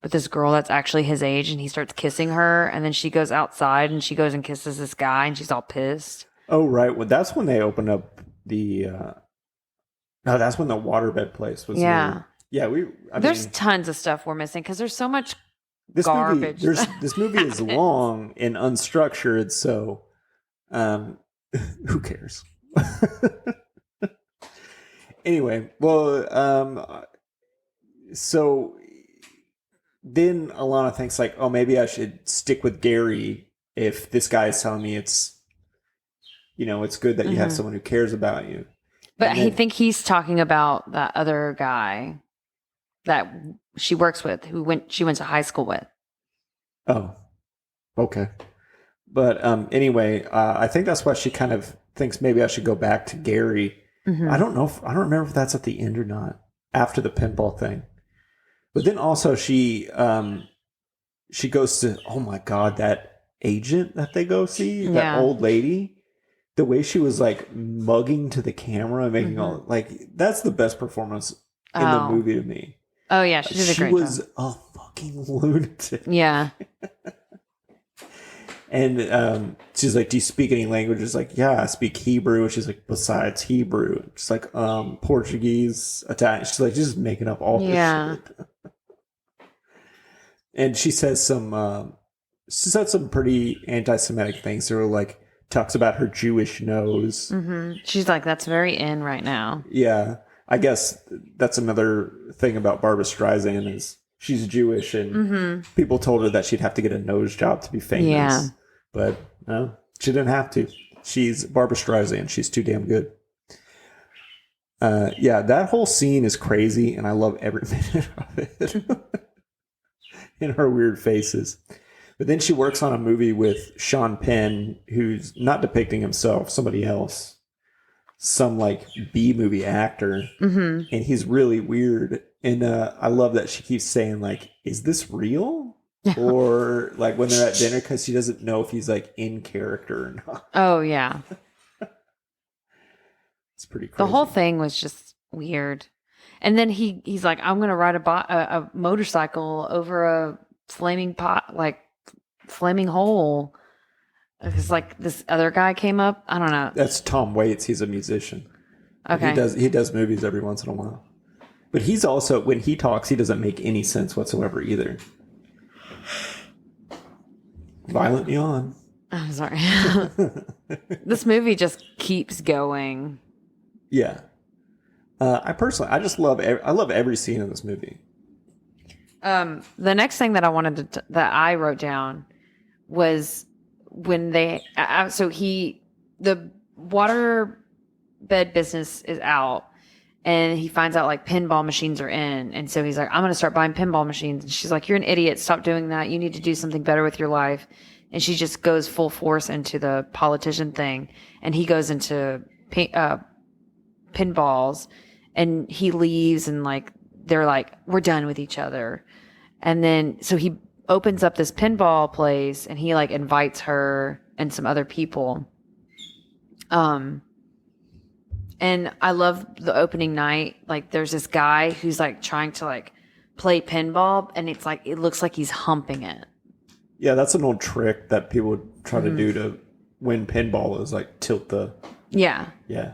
this girl that's actually his age and he starts kissing her and then she goes outside and she goes and kisses this guy and she's all pissed. Oh, right. Well, that's when they opened up the... No, that's when the waterbed place was. Yeah. Yeah, there's tons of stuff we're missing because there's so much this garbage. This movie is long and unstructured, so who cares? Anyway, well, so then Alana thinks like, oh, maybe I should stick with Gary if this guy is telling me it's good that you have someone who cares about you. But I think he's talking about that other guy that she works with, she went to high school with. Oh, okay. But anyway, I think that's why she kind of thinks maybe I should go back to Gary. Mm-hmm. I don't remember if that's at the end or not after the pinball thing. But then also she goes to, oh my God, that agent that they go see, that old lady. The way she was like mugging to the camera, making all like that's the best performance in the movie to me. Oh yeah, she did a great job. She was a fucking lunatic. Yeah. And she's like, "Do you speak any languages?" Like, "Yeah, I speak Hebrew." She's like, "Besides Hebrew," she's like, "Portuguese, Italian." She's like, just making up all this shit. And she said some pretty anti-Semitic things. They were like. Talks about her Jewish nose. Mm-hmm. She's like, that's very in right now. Yeah. I guess that's another thing about Barbra Streisand is she's Jewish and people told her that she'd have to get a nose job to be famous. Yeah. But no, she didn't have to. She's Barbra Streisand. She's too damn good. Yeah, that whole scene is crazy and I love every minute of it. And her weird faces. But then she works on a movie with Sean Penn, who's not depicting himself, somebody else. Some like B-movie actor. Mm-hmm. And he's really weird. And I love that she keeps saying like, is this real? Or like when they're at dinner, because she doesn't know if he's like in character or not. Oh, yeah. It's pretty crazy. The whole thing was just weird. And then he's like, I'm going to ride a motorcycle over a flaming hole. It's like this other guy came up. I don't know. That's Tom Waits. He's a musician. Okay. He does movies every once in a while. But he's also, when he talks, he doesn't make any sense whatsoever either. Violent yawn. I'm sorry. This movie just keeps going. Yeah. I just love every scene in this movie. The next thing that I wanted that I wrote down was when the water bed business is out and he finds out like pinball machines are in. And so he's like, I'm going to start buying pinball machines. And she's like, you're an idiot. Stop doing that. You need to do something better with your life. And she just goes full force into the politician thing. And he goes into pinballs and he leaves and like, they're like, we're done with each other. And then, so he opens up this pinball place and he like invites her and some other people. And I love the opening night. Like there's this guy who's like trying to like play pinball and it's like, it looks like he's humping it. Yeah. That's an old trick that people would try to do to win pinball is like tilt the. Yeah. Yeah.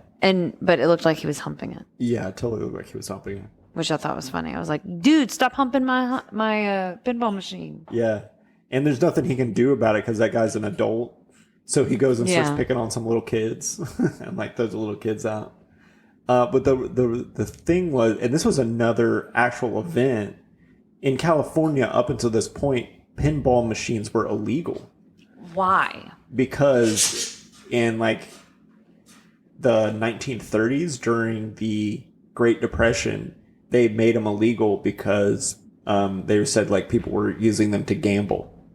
But it looked like he was humping it. Yeah. It totally looked like he was humping it. Which I thought was funny. I was like, dude, stop humping my pinball machine. Yeah. And there's nothing he can do about it because that guy's an adult. So he goes and starts picking on some little kids and like throws the little kids out. But the thing was, and this was another actual event in California up until this point, pinball machines were illegal. Why? Because in like the 1930s during the Great Depression, they made them illegal because they said like people were using them to gamble.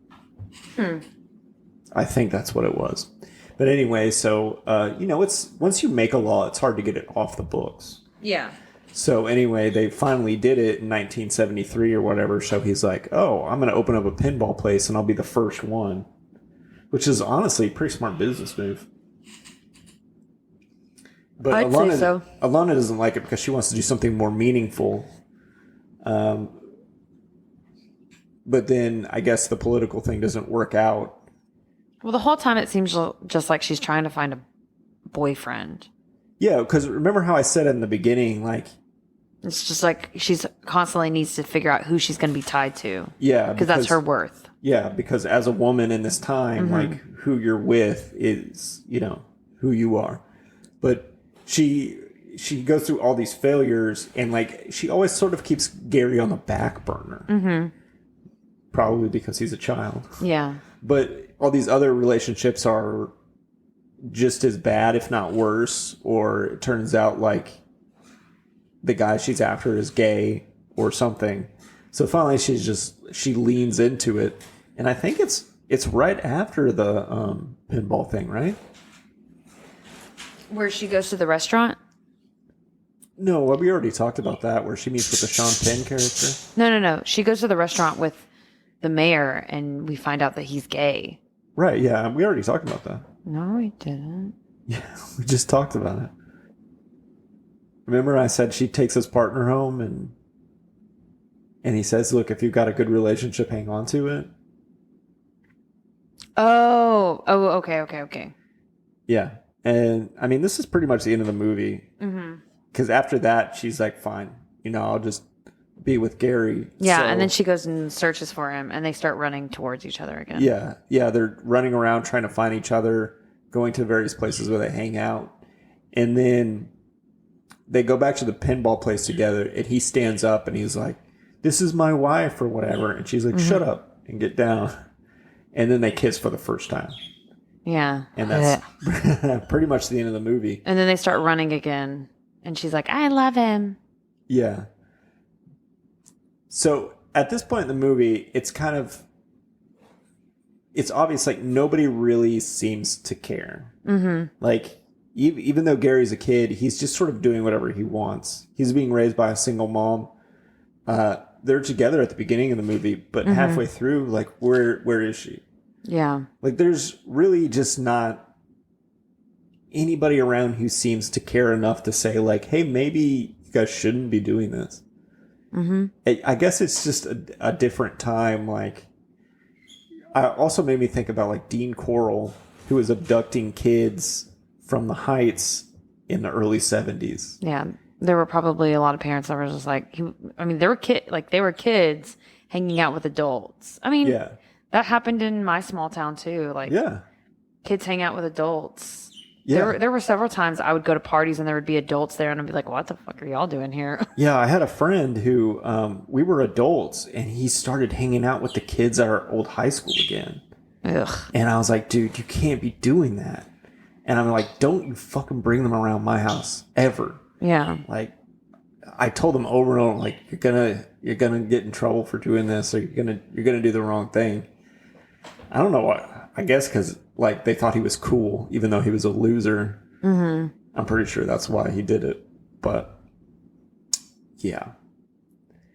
I think that's what it was. But anyway, so, it's once you make a law, it's hard to get it off the books. Yeah. So anyway, they finally did it in 1973 or whatever. So he's like, oh, I'm going to open up a pinball place and I'll be the first one. Which is honestly a pretty smart business move. But I'd say so. Alana doesn't like it because she wants to do something more meaningful. But then I guess the political thing doesn't work out. Well, the whole time it seems just like she's trying to find a boyfriend. Yeah, because remember how I said in the beginning, like... It's just like she's constantly needs to figure out who she's going to be tied to. Yeah. Because that's her worth. Yeah, because as a woman in this time, like, who you're with is, who you are. But she goes through all these failures, and, like, she always sort of keeps Gary on the back burner. Mm-hmm. Probably because he's a child. Yeah. But all these other relationships are just as bad, if not worse. Or it turns out, like, the guy she's after is gay or something. So finally she leans into it. And I think it's right after the pinball thing, right? Where she goes to the restaurant? No, well, we already talked about that, where she meets with the Sean Penn character. No. She goes to the restaurant with the mayor, and we find out that he's gay. Right, yeah. We already talked about that. No, we didn't. Yeah, we just talked about it. Remember I said she takes his partner home, and he says, look, if you've got a good relationship, hang on to it. Oh, okay. Yeah. And, I mean, this is pretty much the end of the movie. Because after that, she's like, fine, I'll just be with Gary. Yeah, so, and then she goes and searches for him, and they start running towards each other again. Yeah, they're running around trying to find each other, going to various places where they hang out. And then they go back to the pinball place together, and he stands up, and he's like, this is my wife, or whatever. And she's like, shut up and get down. And then they kiss for the first time. Yeah. And that's pretty much the end of the movie. And then they start running again. And she's like, I love him. Yeah. So at this point in the movie, it's obvious, like, nobody really seems to care. Mm-hmm. Like, even though Gary's a kid, he's just sort of doing whatever he wants. He's being raised by a single mom. They're together at the beginning of the movie, but halfway through, like, where is she? Yeah. Like, there's really just not anybody around who seems to care enough to say, like, hey, maybe you guys shouldn't be doing this. Mm-hmm. I guess it's just a different time. Like, it also made me think about, like, Dean Corll, who was abducting kids from the Heights in the early 70s. Yeah. There were probably a lot of parents that were just like, they were kids hanging out with adults. I mean, Yeah. that happened in my small town too. Like, Yeah. kids hang out with adults. Yeah. There were several times I would go to parties and there would be adults there, and I'd be like, what the fuck are y'all doing here? Yeah, I had a friend who, we were adults, and he started hanging out with the kids at our old high school again. Ugh. And I was like, dude, you can't be doing that. And I'm like, don't you fucking bring them around my house ever. Yeah. Like, I told them over and over, like, you're gonna get in trouble for doing this, or you're gonna do the wrong thing. I don't know what. I guess because, like, they thought he was cool, even though he was a loser. Mm-hmm. I'm pretty sure that's why he did it. But yeah.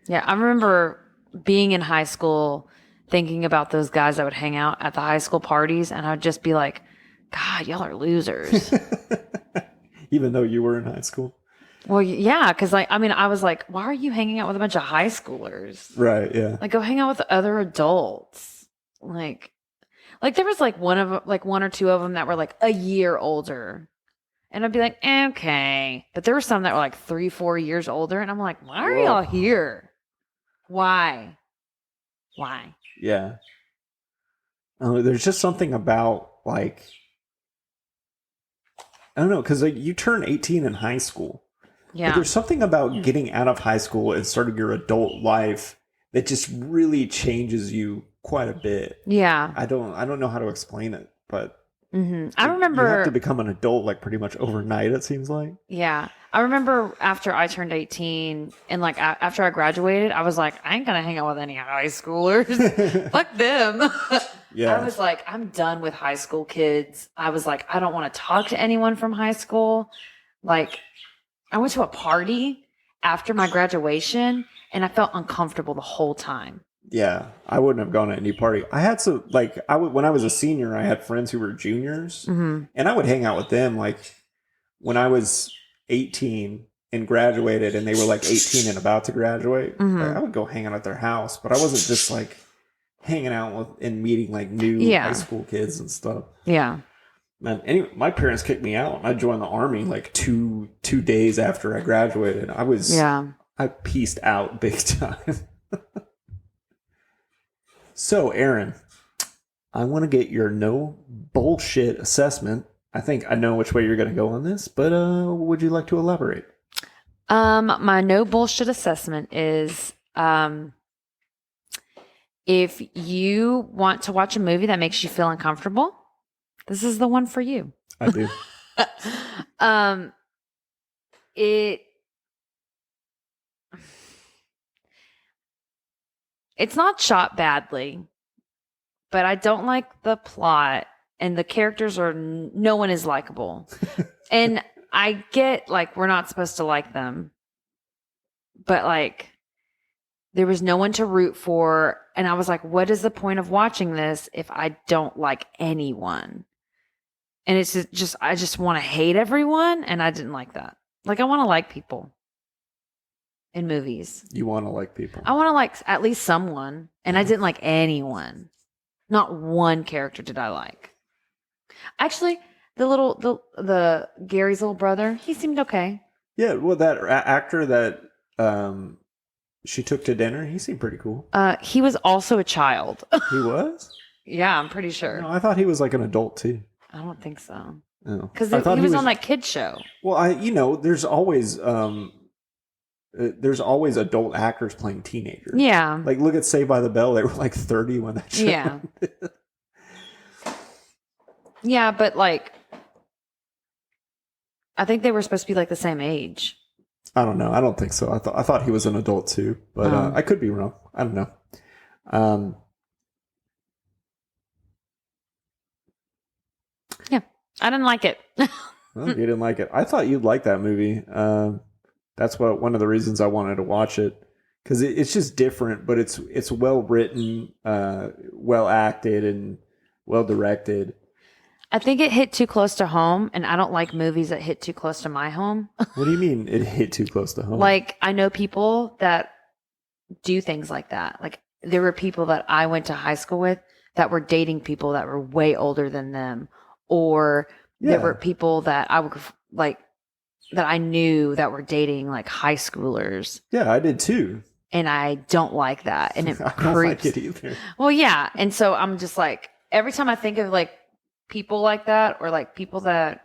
Yeah, I remember being in high school thinking about those guys that would hang out at the high school parties, and I'd just be like, God, y'all are losers. Even though you were in high school. Well, yeah, because, like, I mean, I was like, why are you hanging out with a bunch of high schoolers? Right, yeah. Like, go hang out with other adults. Like there was like one or two of them that were like a year older. And I'd be like, okay. But there were some that were like 3-4 years older. And I'm like, why are y'all here? Why? Yeah. There's just something about, like, I don't know, because, like, you turn 18 in high school. Yeah. But there's something about getting out of high school and starting your adult life that just really changes you quite a bit. Yeah. I don't know how to explain it, but I remember you have to become an adult, like, pretty much overnight, it seems like. Yeah. I remember after I turned 18 and, like, after I graduated, I was like, I ain't gonna hang out with any high schoolers. Fuck them. Yeah. I was like, I'm done with high school kids. I was like, I don't want to talk to anyone from high school. Like, I went to a party after my graduation and I felt uncomfortable the whole time. Yeah, I wouldn't have gone to any party. I had some like when I was a senior, I had friends who were juniors, and I would hang out with them. Like when I was 18 and graduated, and they were like 18 and about to graduate, like, I would go hang out at their house. But I wasn't just like hanging out with and meeting like new high school kids and stuff. Yeah. Man, anyway, my parents kicked me out. I joined the army like two days after I graduated. I pieced out big time. So, Erin, I want to get your no bullshit assessment. I think I know which way you're going to go on this, but would you like to elaborate? My no bullshit assessment is if you want to watch a movie that makes you feel uncomfortable, this is the one for you. I do. It's not shot badly, but I don't like the plot, and the characters are no one is likable. And I get like we're not supposed to like them, but like there was no one to root for, and I was like, what is the point of watching this if I don't like anyone? And it's just I just want to hate everyone, and I didn't like that. Like I want to like people in movies. You want to like people. I want to like at least someone, and I didn't like anyone. Not one character did I like. Actually, the Gary's little brother, he seemed okay. Yeah, well, that actor that she took to dinner, he seemed pretty cool. He was also a child. He was? Yeah, I'm pretty sure. No, I thought he was like an adult too. I don't think so. Oh. Because he was on that kid show. Well, there's always adult actors playing teenagers. Yeah. Like, look at Saved by the Bell. They were like 30 when that show ended. Yeah, but like, I think they were supposed to be like the same age. I don't know. I don't think so. I thought he was an adult too, but I could be wrong. I don't know. Yeah, I didn't like it. Well, you didn't like it. I thought you'd like that movie. That's one of the reasons I wanted to watch it, because it's just different, but it's well written, well acted, and well directed. I think it hit too close to home, and I don't like movies that hit too close to my home. What do you mean it hit too close to home? Like, I know people that do things like that. Like, there were people that I went to high school with that were dating people that were way older than them, or there were people that I would like that I knew that were dating like high schoolers. Yeah, I did too. And I don't like that, and it I don't creeps. like it either. Well, yeah, and so I'm just like, every time I think of like people like that, or like people that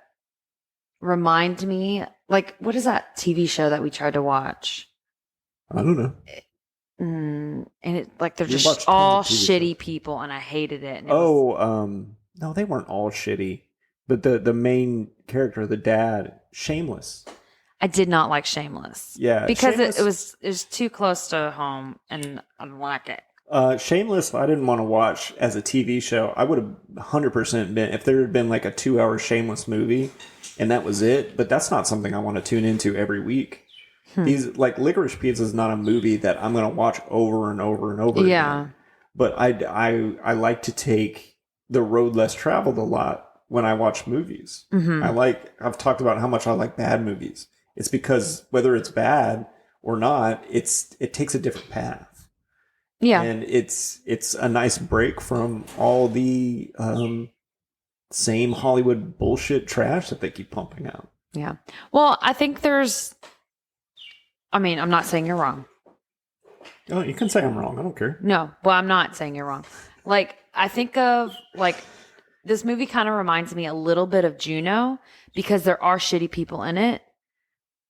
remind me, like, what is that TV show that we tried to watch? I don't know. And it like they're You just watched all tons of TV shitty people, and I hated it. And it was, No, they weren't all shitty. But the main character, the dad, Shameless. I did not like Shameless. Yeah, because Shameless, it was too close to home, and I didn't like it. Shameless, I didn't want to watch as a TV show. I would have 100% been, if there had been like a 2-hour Shameless movie and that was it, but that's not something I want to tune into every week. These, like, Licorice Pizza is not a movie that I'm going to watch over and over and over again. But I like to take the road less traveled a lot when I watch movies. I've talked about how much I like bad movies. It's because whether it's bad or not, it takes a different path. Yeah. And it's a nice break from all the same Hollywood bullshit trash that they keep pumping out. Yeah. Well, I think I'm not saying you're wrong. Oh, you can say I'm wrong. I don't care. No, well, I'm not saying you're wrong. Like, I think of, like, this movie kind of reminds me a little bit of Juno, because there are shitty people in it,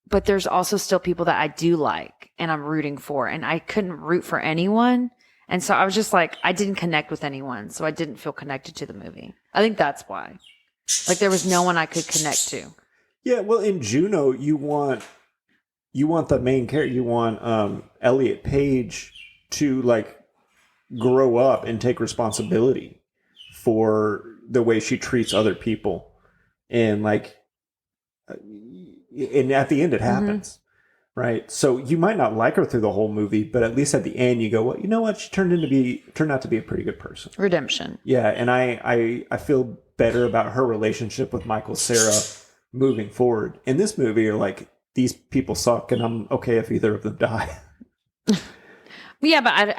but there's also still people that I do like and I'm rooting for, and I couldn't root for anyone. And so I was just like, I didn't connect with anyone, so I didn't feel connected to the movie. I think that's why. Like, there was no one I could connect to. Yeah, well, in Juno, you want the main character, you want Elliot Page to, like, grow up and take responsibility. for the way she treats other people. And like, and at the end it happens, right? So you might not like her through the whole movie, but at least at the end you go, well, you know what? She turned out to be a pretty good person. Redemption. Yeah. And I feel better about her relationship with Michael Cera moving forward. In this movie, you're like, these people suck and I'm okay if either of them die. Yeah, but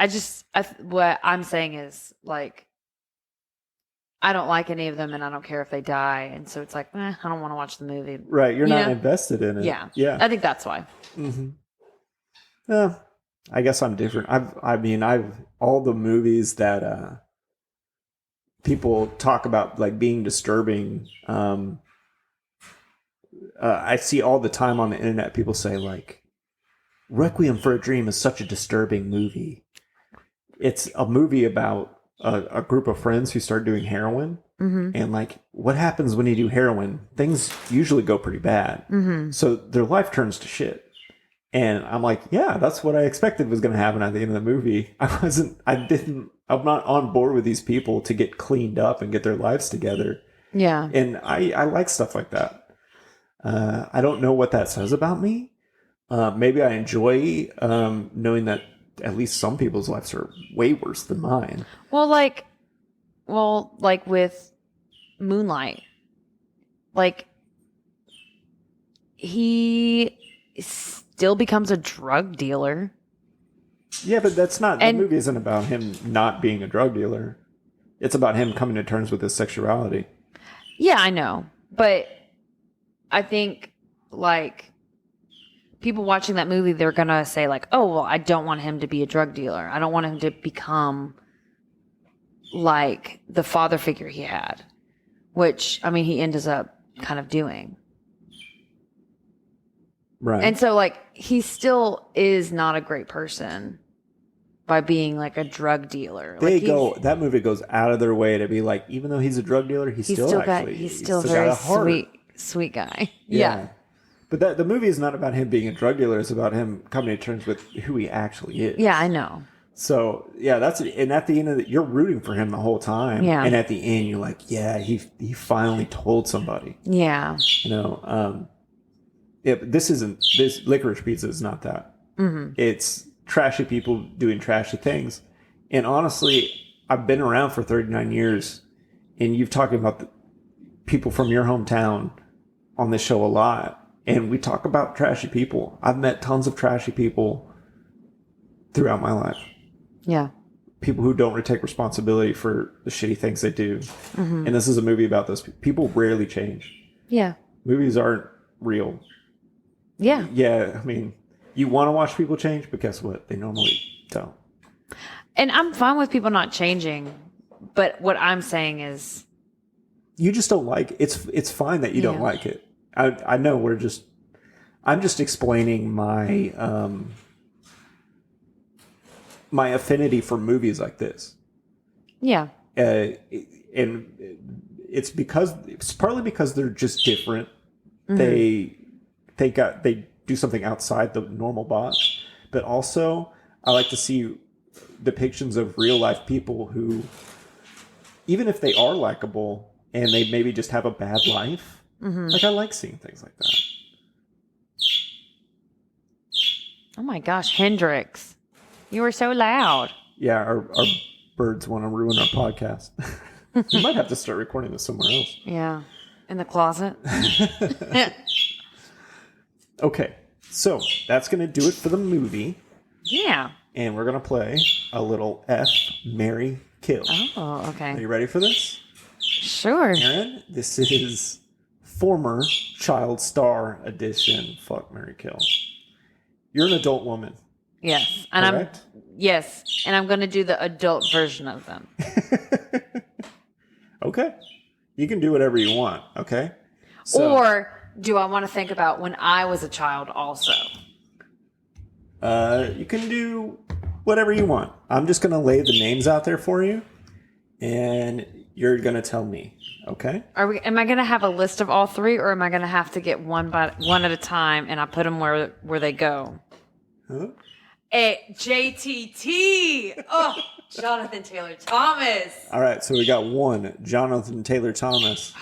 what I'm saying is, like, I don't like any of them and I don't care if they die. And so it's like, I don't want to watch the movie. Right. You're not invested in it. Yeah. Yeah. I think that's why. Mm-hmm. I guess I'm different. I've all the movies that people talk about like being disturbing. I see all the time on the internet people say like, Requiem for a Dream is such a disturbing movie. It's a movie about a group of friends who start doing heroin. And like, what happens when you do heroin? Things usually go pretty bad. So their life turns to shit. And I'm like, yeah, that's what I expected was going to happen at the end of the movie. I'm not on board with these people to get cleaned up and get their lives together. Yeah. And I like stuff like that. I don't know what that says about me. Maybe I enjoy knowing that at least some people's lives are way worse than mine. Well, like with Moonlight, like he still becomes a drug dealer. Yeah, but that's not, the movie isn't about him not being a drug dealer. It's about him coming to terms with his sexuality. Yeah, I know. But I think like people watching that movie, they're going to say like, oh, well, I don't want him to be a drug dealer. I don't want him to become like the father figure he had, which, I mean, he ends up kind of doing. Right. And so like, he still is not a great person by being like a drug dealer. That movie goes out of their way to be like, even though he's a drug dealer, he's still a very sweet guy. Yeah. But the movie is not about him being a drug dealer. It's about him coming to terms with who he actually is. Yeah, I know. So yeah, and at the end of it, you're rooting for him the whole time. Yeah. And at the end, you're like, yeah, he finally told somebody. Yeah. You know, this Licorice Pizza is not that. It's trashy people doing trashy things. And honestly, I've been around for 39 years, and you've talked about the people from your hometown on this show a lot. And we talk about trashy people. I've met tons of trashy people throughout my life. Yeah. People who don't take responsibility for the shitty things they do. And this is a movie about those people. People rarely change. Yeah. Movies aren't real. Yeah. Yeah. I mean, you want to watch people change, but guess what? They normally don't. And I'm fine with people not changing. But what I'm saying is, you just don't like it. It's fine that you don't like it. I know I'm just explaining my my affinity for movies like this. Yeah. And it's partly because they're just different. They do something outside the normal box, but also I like to see depictions of real life people who, even if they are likable and they maybe just have a bad life, like I like seeing things like that. Oh my gosh, Hendrix, you were so loud. Yeah, our birds want to ruin our podcast. We might have to start recording this somewhere else. Yeah, in the closet. Okay, so that's going to do it for the movie. Yeah. And we're going to play a little F, Marry, Kill. Oh, okay. Are you ready for this? Sure. Erin, this is former child star edition, Fuck, Marry, Kill. You're an adult woman. Yes. And correct? And I'm going to do the adult version of them. Okay. You can do whatever you want, okay? So, or do I want to think about when I was a child also? you can do whatever you want. I'm just going to lay the names out there for you, and you're going to tell me, okay? Am I going to have a list of all three, or am I going to have to get one at a time and I put them where they go? Huh? JTT. Oh. Jonathan Taylor Thomas. All right, so we got one, Jonathan Taylor Thomas.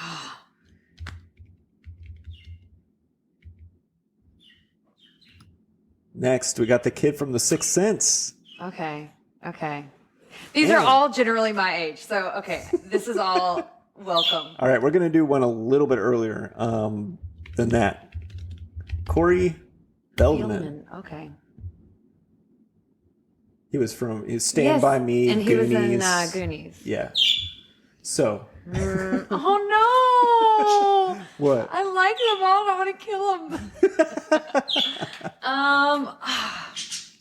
Next, we got the kid from The Sixth Sense. Okay. These are all generally my age. So, okay. This is all welcome. All right, we're going to do one a little bit earlier than that. Corey Feldman. Okay. He was Stand By Me, and he Goonies. was in Goonies. Yeah. So. Oh, no. What? I like them all. I want to kill them.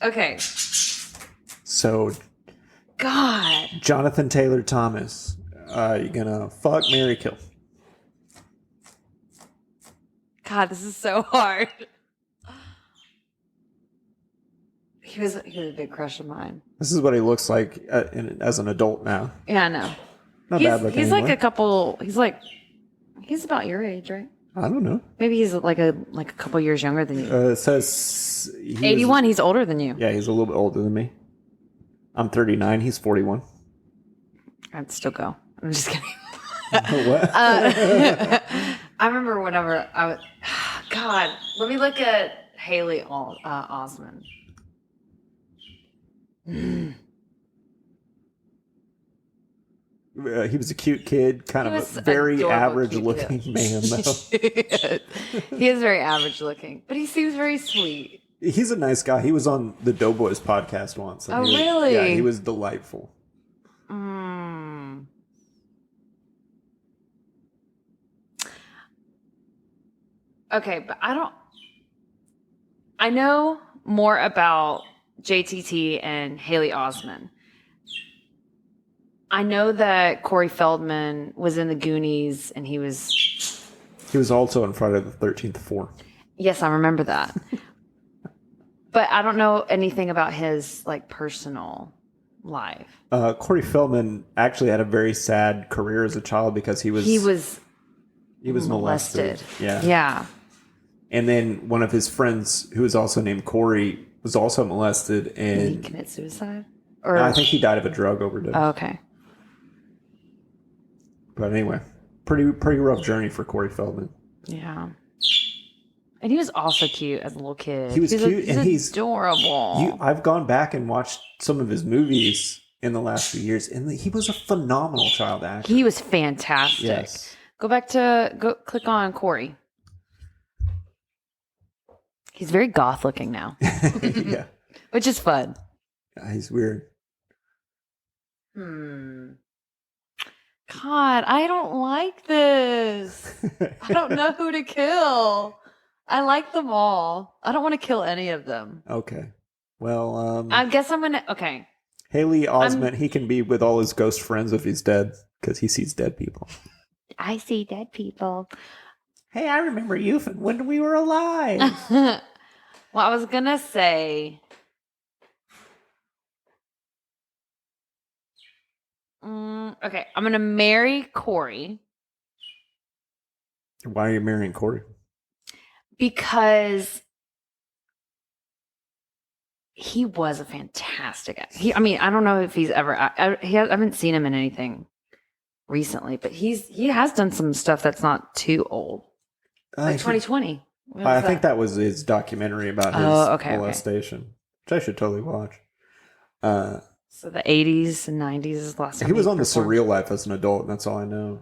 Okay. So. God. Jonathan Taylor Thomas. You're going to fuck, marry, kill. God, this is so hard. He was a big crush of mine. This is what he looks like as an adult now. Yeah, I know. Not bad looking. He's like anymore. he's about your age, right? I don't know. Maybe he's like a couple years younger than you. It says 81. He's older than you. Yeah, he's a little bit older than me. I'm 39. He's 41. I'd still go. I'm just kidding. What? I remember whenever I was. God, let me look at Haley Osmond. He was a cute kid, kind of a very average-looking man, though. He is very average-looking, but he seems very sweet. He's a nice guy. He was on the Doughboys podcast once. Oh, really? Yeah, he was delightful. Okay, but I know more about JTT and Haley Osmond. I know that Corey Feldman was in the Goonies, and he was also in Friday the 13th 4. Yes, I remember that. But I don't know anything about his personal life. Corey Feldman actually had a very sad career as a child because he was molested. Yeah. And then one of his friends, who was also named Corey, was also molested, and did he commit suicide? Or I think he died of a drug overdose. Oh, okay. But anyway, pretty rough journey for Corey Feldman. Yeah. And he was also cute as a little kid. He was cute, and he's adorable. I've gone back and watched some of his movies in the last few years, and he was a phenomenal child actor. He was fantastic. Yes. Go click on Corey. He's very goth looking now. Yeah. Which is fun. Yeah, he's weird. God, I don't like this. I don't know who to kill. I like them all. I don't want to kill any of them. Okay. Well, I guess I'm gonna. Okay. Haley Osment, he can be with all his ghost friends if he's dead, because he sees dead people. I see dead people. Hey, I remember you from when we were alive. Well, I was gonna say. Okay, I'm gonna marry Corey. Why are you marrying Corey? Because he was a fantastic actor. I don't know if he's ever. I haven't seen him in anything recently, but he has done some stuff that's not too old, like 2020. I think that was his documentary about his molestation, which I should totally watch. So the 80s and 90s is the last time he was on The Surreal Life as an adult, and that's all I know.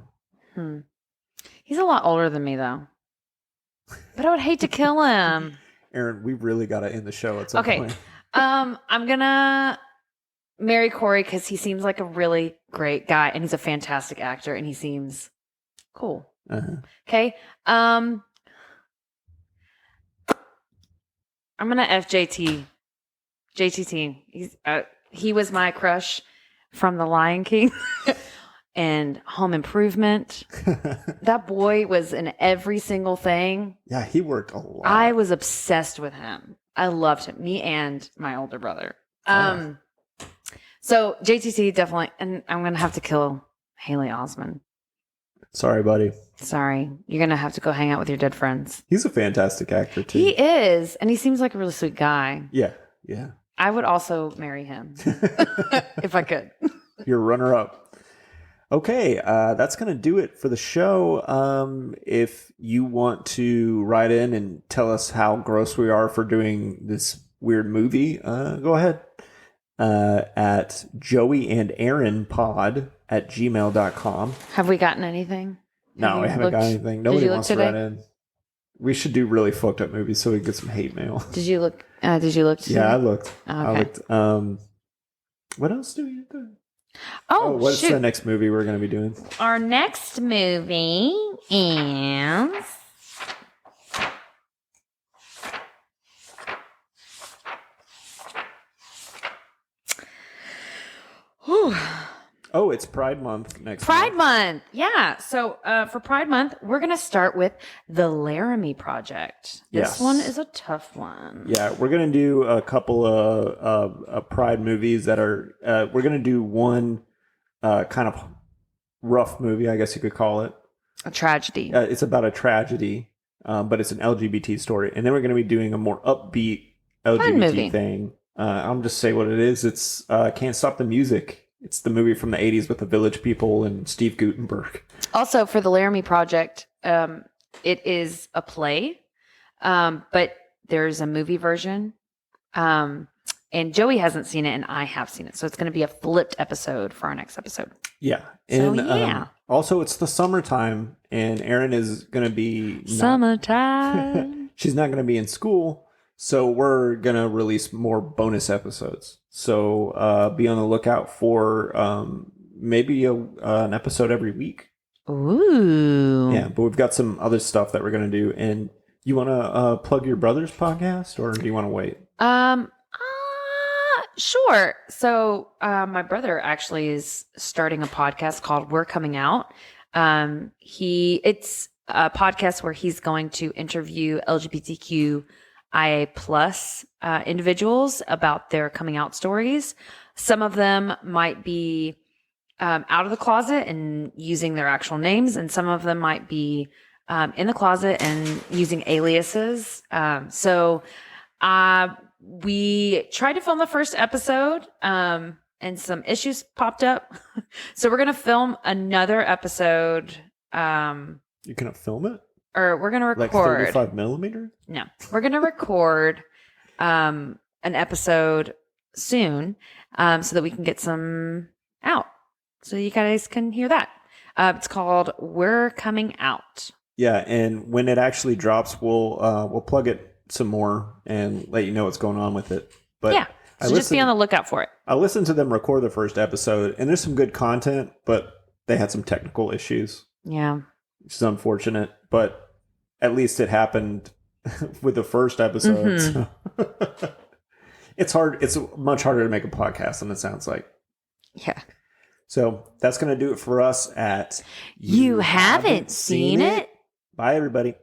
He's a lot older than me, though. But I would hate to kill him. Erin, we really got to end the show at some point. I'm gonna marry Corey because he seems like a really great guy, and he's a fantastic actor, and he seems cool. Okay. I'm gonna FJT. JTT. He was my crush from The Lion King and Home Improvement. That boy was in every single thing. Yeah, he worked a lot. I was obsessed with him. I loved him. Me and my older brother. So JTT definitely, and I'm gonna have to kill Haley Osmond. Sorry, buddy. Sorry, you're gonna have to go hang out with your dead friends. He's a fantastic actor too. He is, and he seems like a really sweet guy. Yeah. I would also marry him if I could. Your runner-up. Okay, that's going to do it for the show. If you want to write in and tell us how gross we are for doing this weird movie, go ahead. At joeyanderinpod@gmail.com. Have we gotten anything? No, we haven't got anything. Nobody wants to write today? in. We should do really fucked up movies so we can get some hate mail. Did you look? Today? Yeah, I looked. Oh, I okay. looked. What else do we do? Oh, What's shoot. the next movie we're going to be doing? Our next movie is... Whew. Oh, it's Pride Month next Pride Month. Yeah. So for Pride Month, we're going to start with The Laramie Project. This Yes. one is a tough one. Yeah, we're going to do a couple of Pride movies that are... we're going to do one kind of rough movie, I guess you could call it. A tragedy. It's about a tragedy, but it's an LGBT story. And then we're going to be doing a more upbeat movie. LGBT thing. I'll just say what it is. It's Can't Stop the Music. It's the movie from the 80s with the Village People and Steve Guttenberg. Also, for the Laramie Project, it is a play, but there's a movie version. And Joey hasn't seen it, and I have seen it. So it's going to be a flipped episode for our next episode. Yeah. So, And yeah. also, it's the summertime, and Erin is going to be... Summertime. She's not going to be in school, so we're going to release more bonus episodes. So be on the lookout for maybe an episode every week. Ooh. Yeah, but we've got some other stuff that we're going to do. And you want to plug your brother's podcast, or do you want to wait? Sure. So my brother actually is starting a podcast called We're Coming Out. It's a podcast where he's going to interview LGBTQIA plus individuals about their coming out stories. Some of them might be out of the closet and using their actual names, and some of them might be in the closet and using aliases. So we tried to film the first episode, and some issues popped up. So we're going to film another episode. You're going to film it? Or we're going to Like record. 35 millimeter? No, we're going to record an episode soon, so that we can get some out. So you guys can hear that. It's called We're Coming Out. Yeah, and when it actually drops, we'll plug it some more and let you know what's going on with it. But Yeah. So just be on the lookout for it. I listened to them record the first episode, and there's some good content, but they had some technical issues, Yeah. which is unfortunate. But at least it happened with the first episode. So. It's hard. It's much harder to make a podcast than it sounds like. Yeah. So that's going to do it for us at You haven't seen it? Bye, everybody.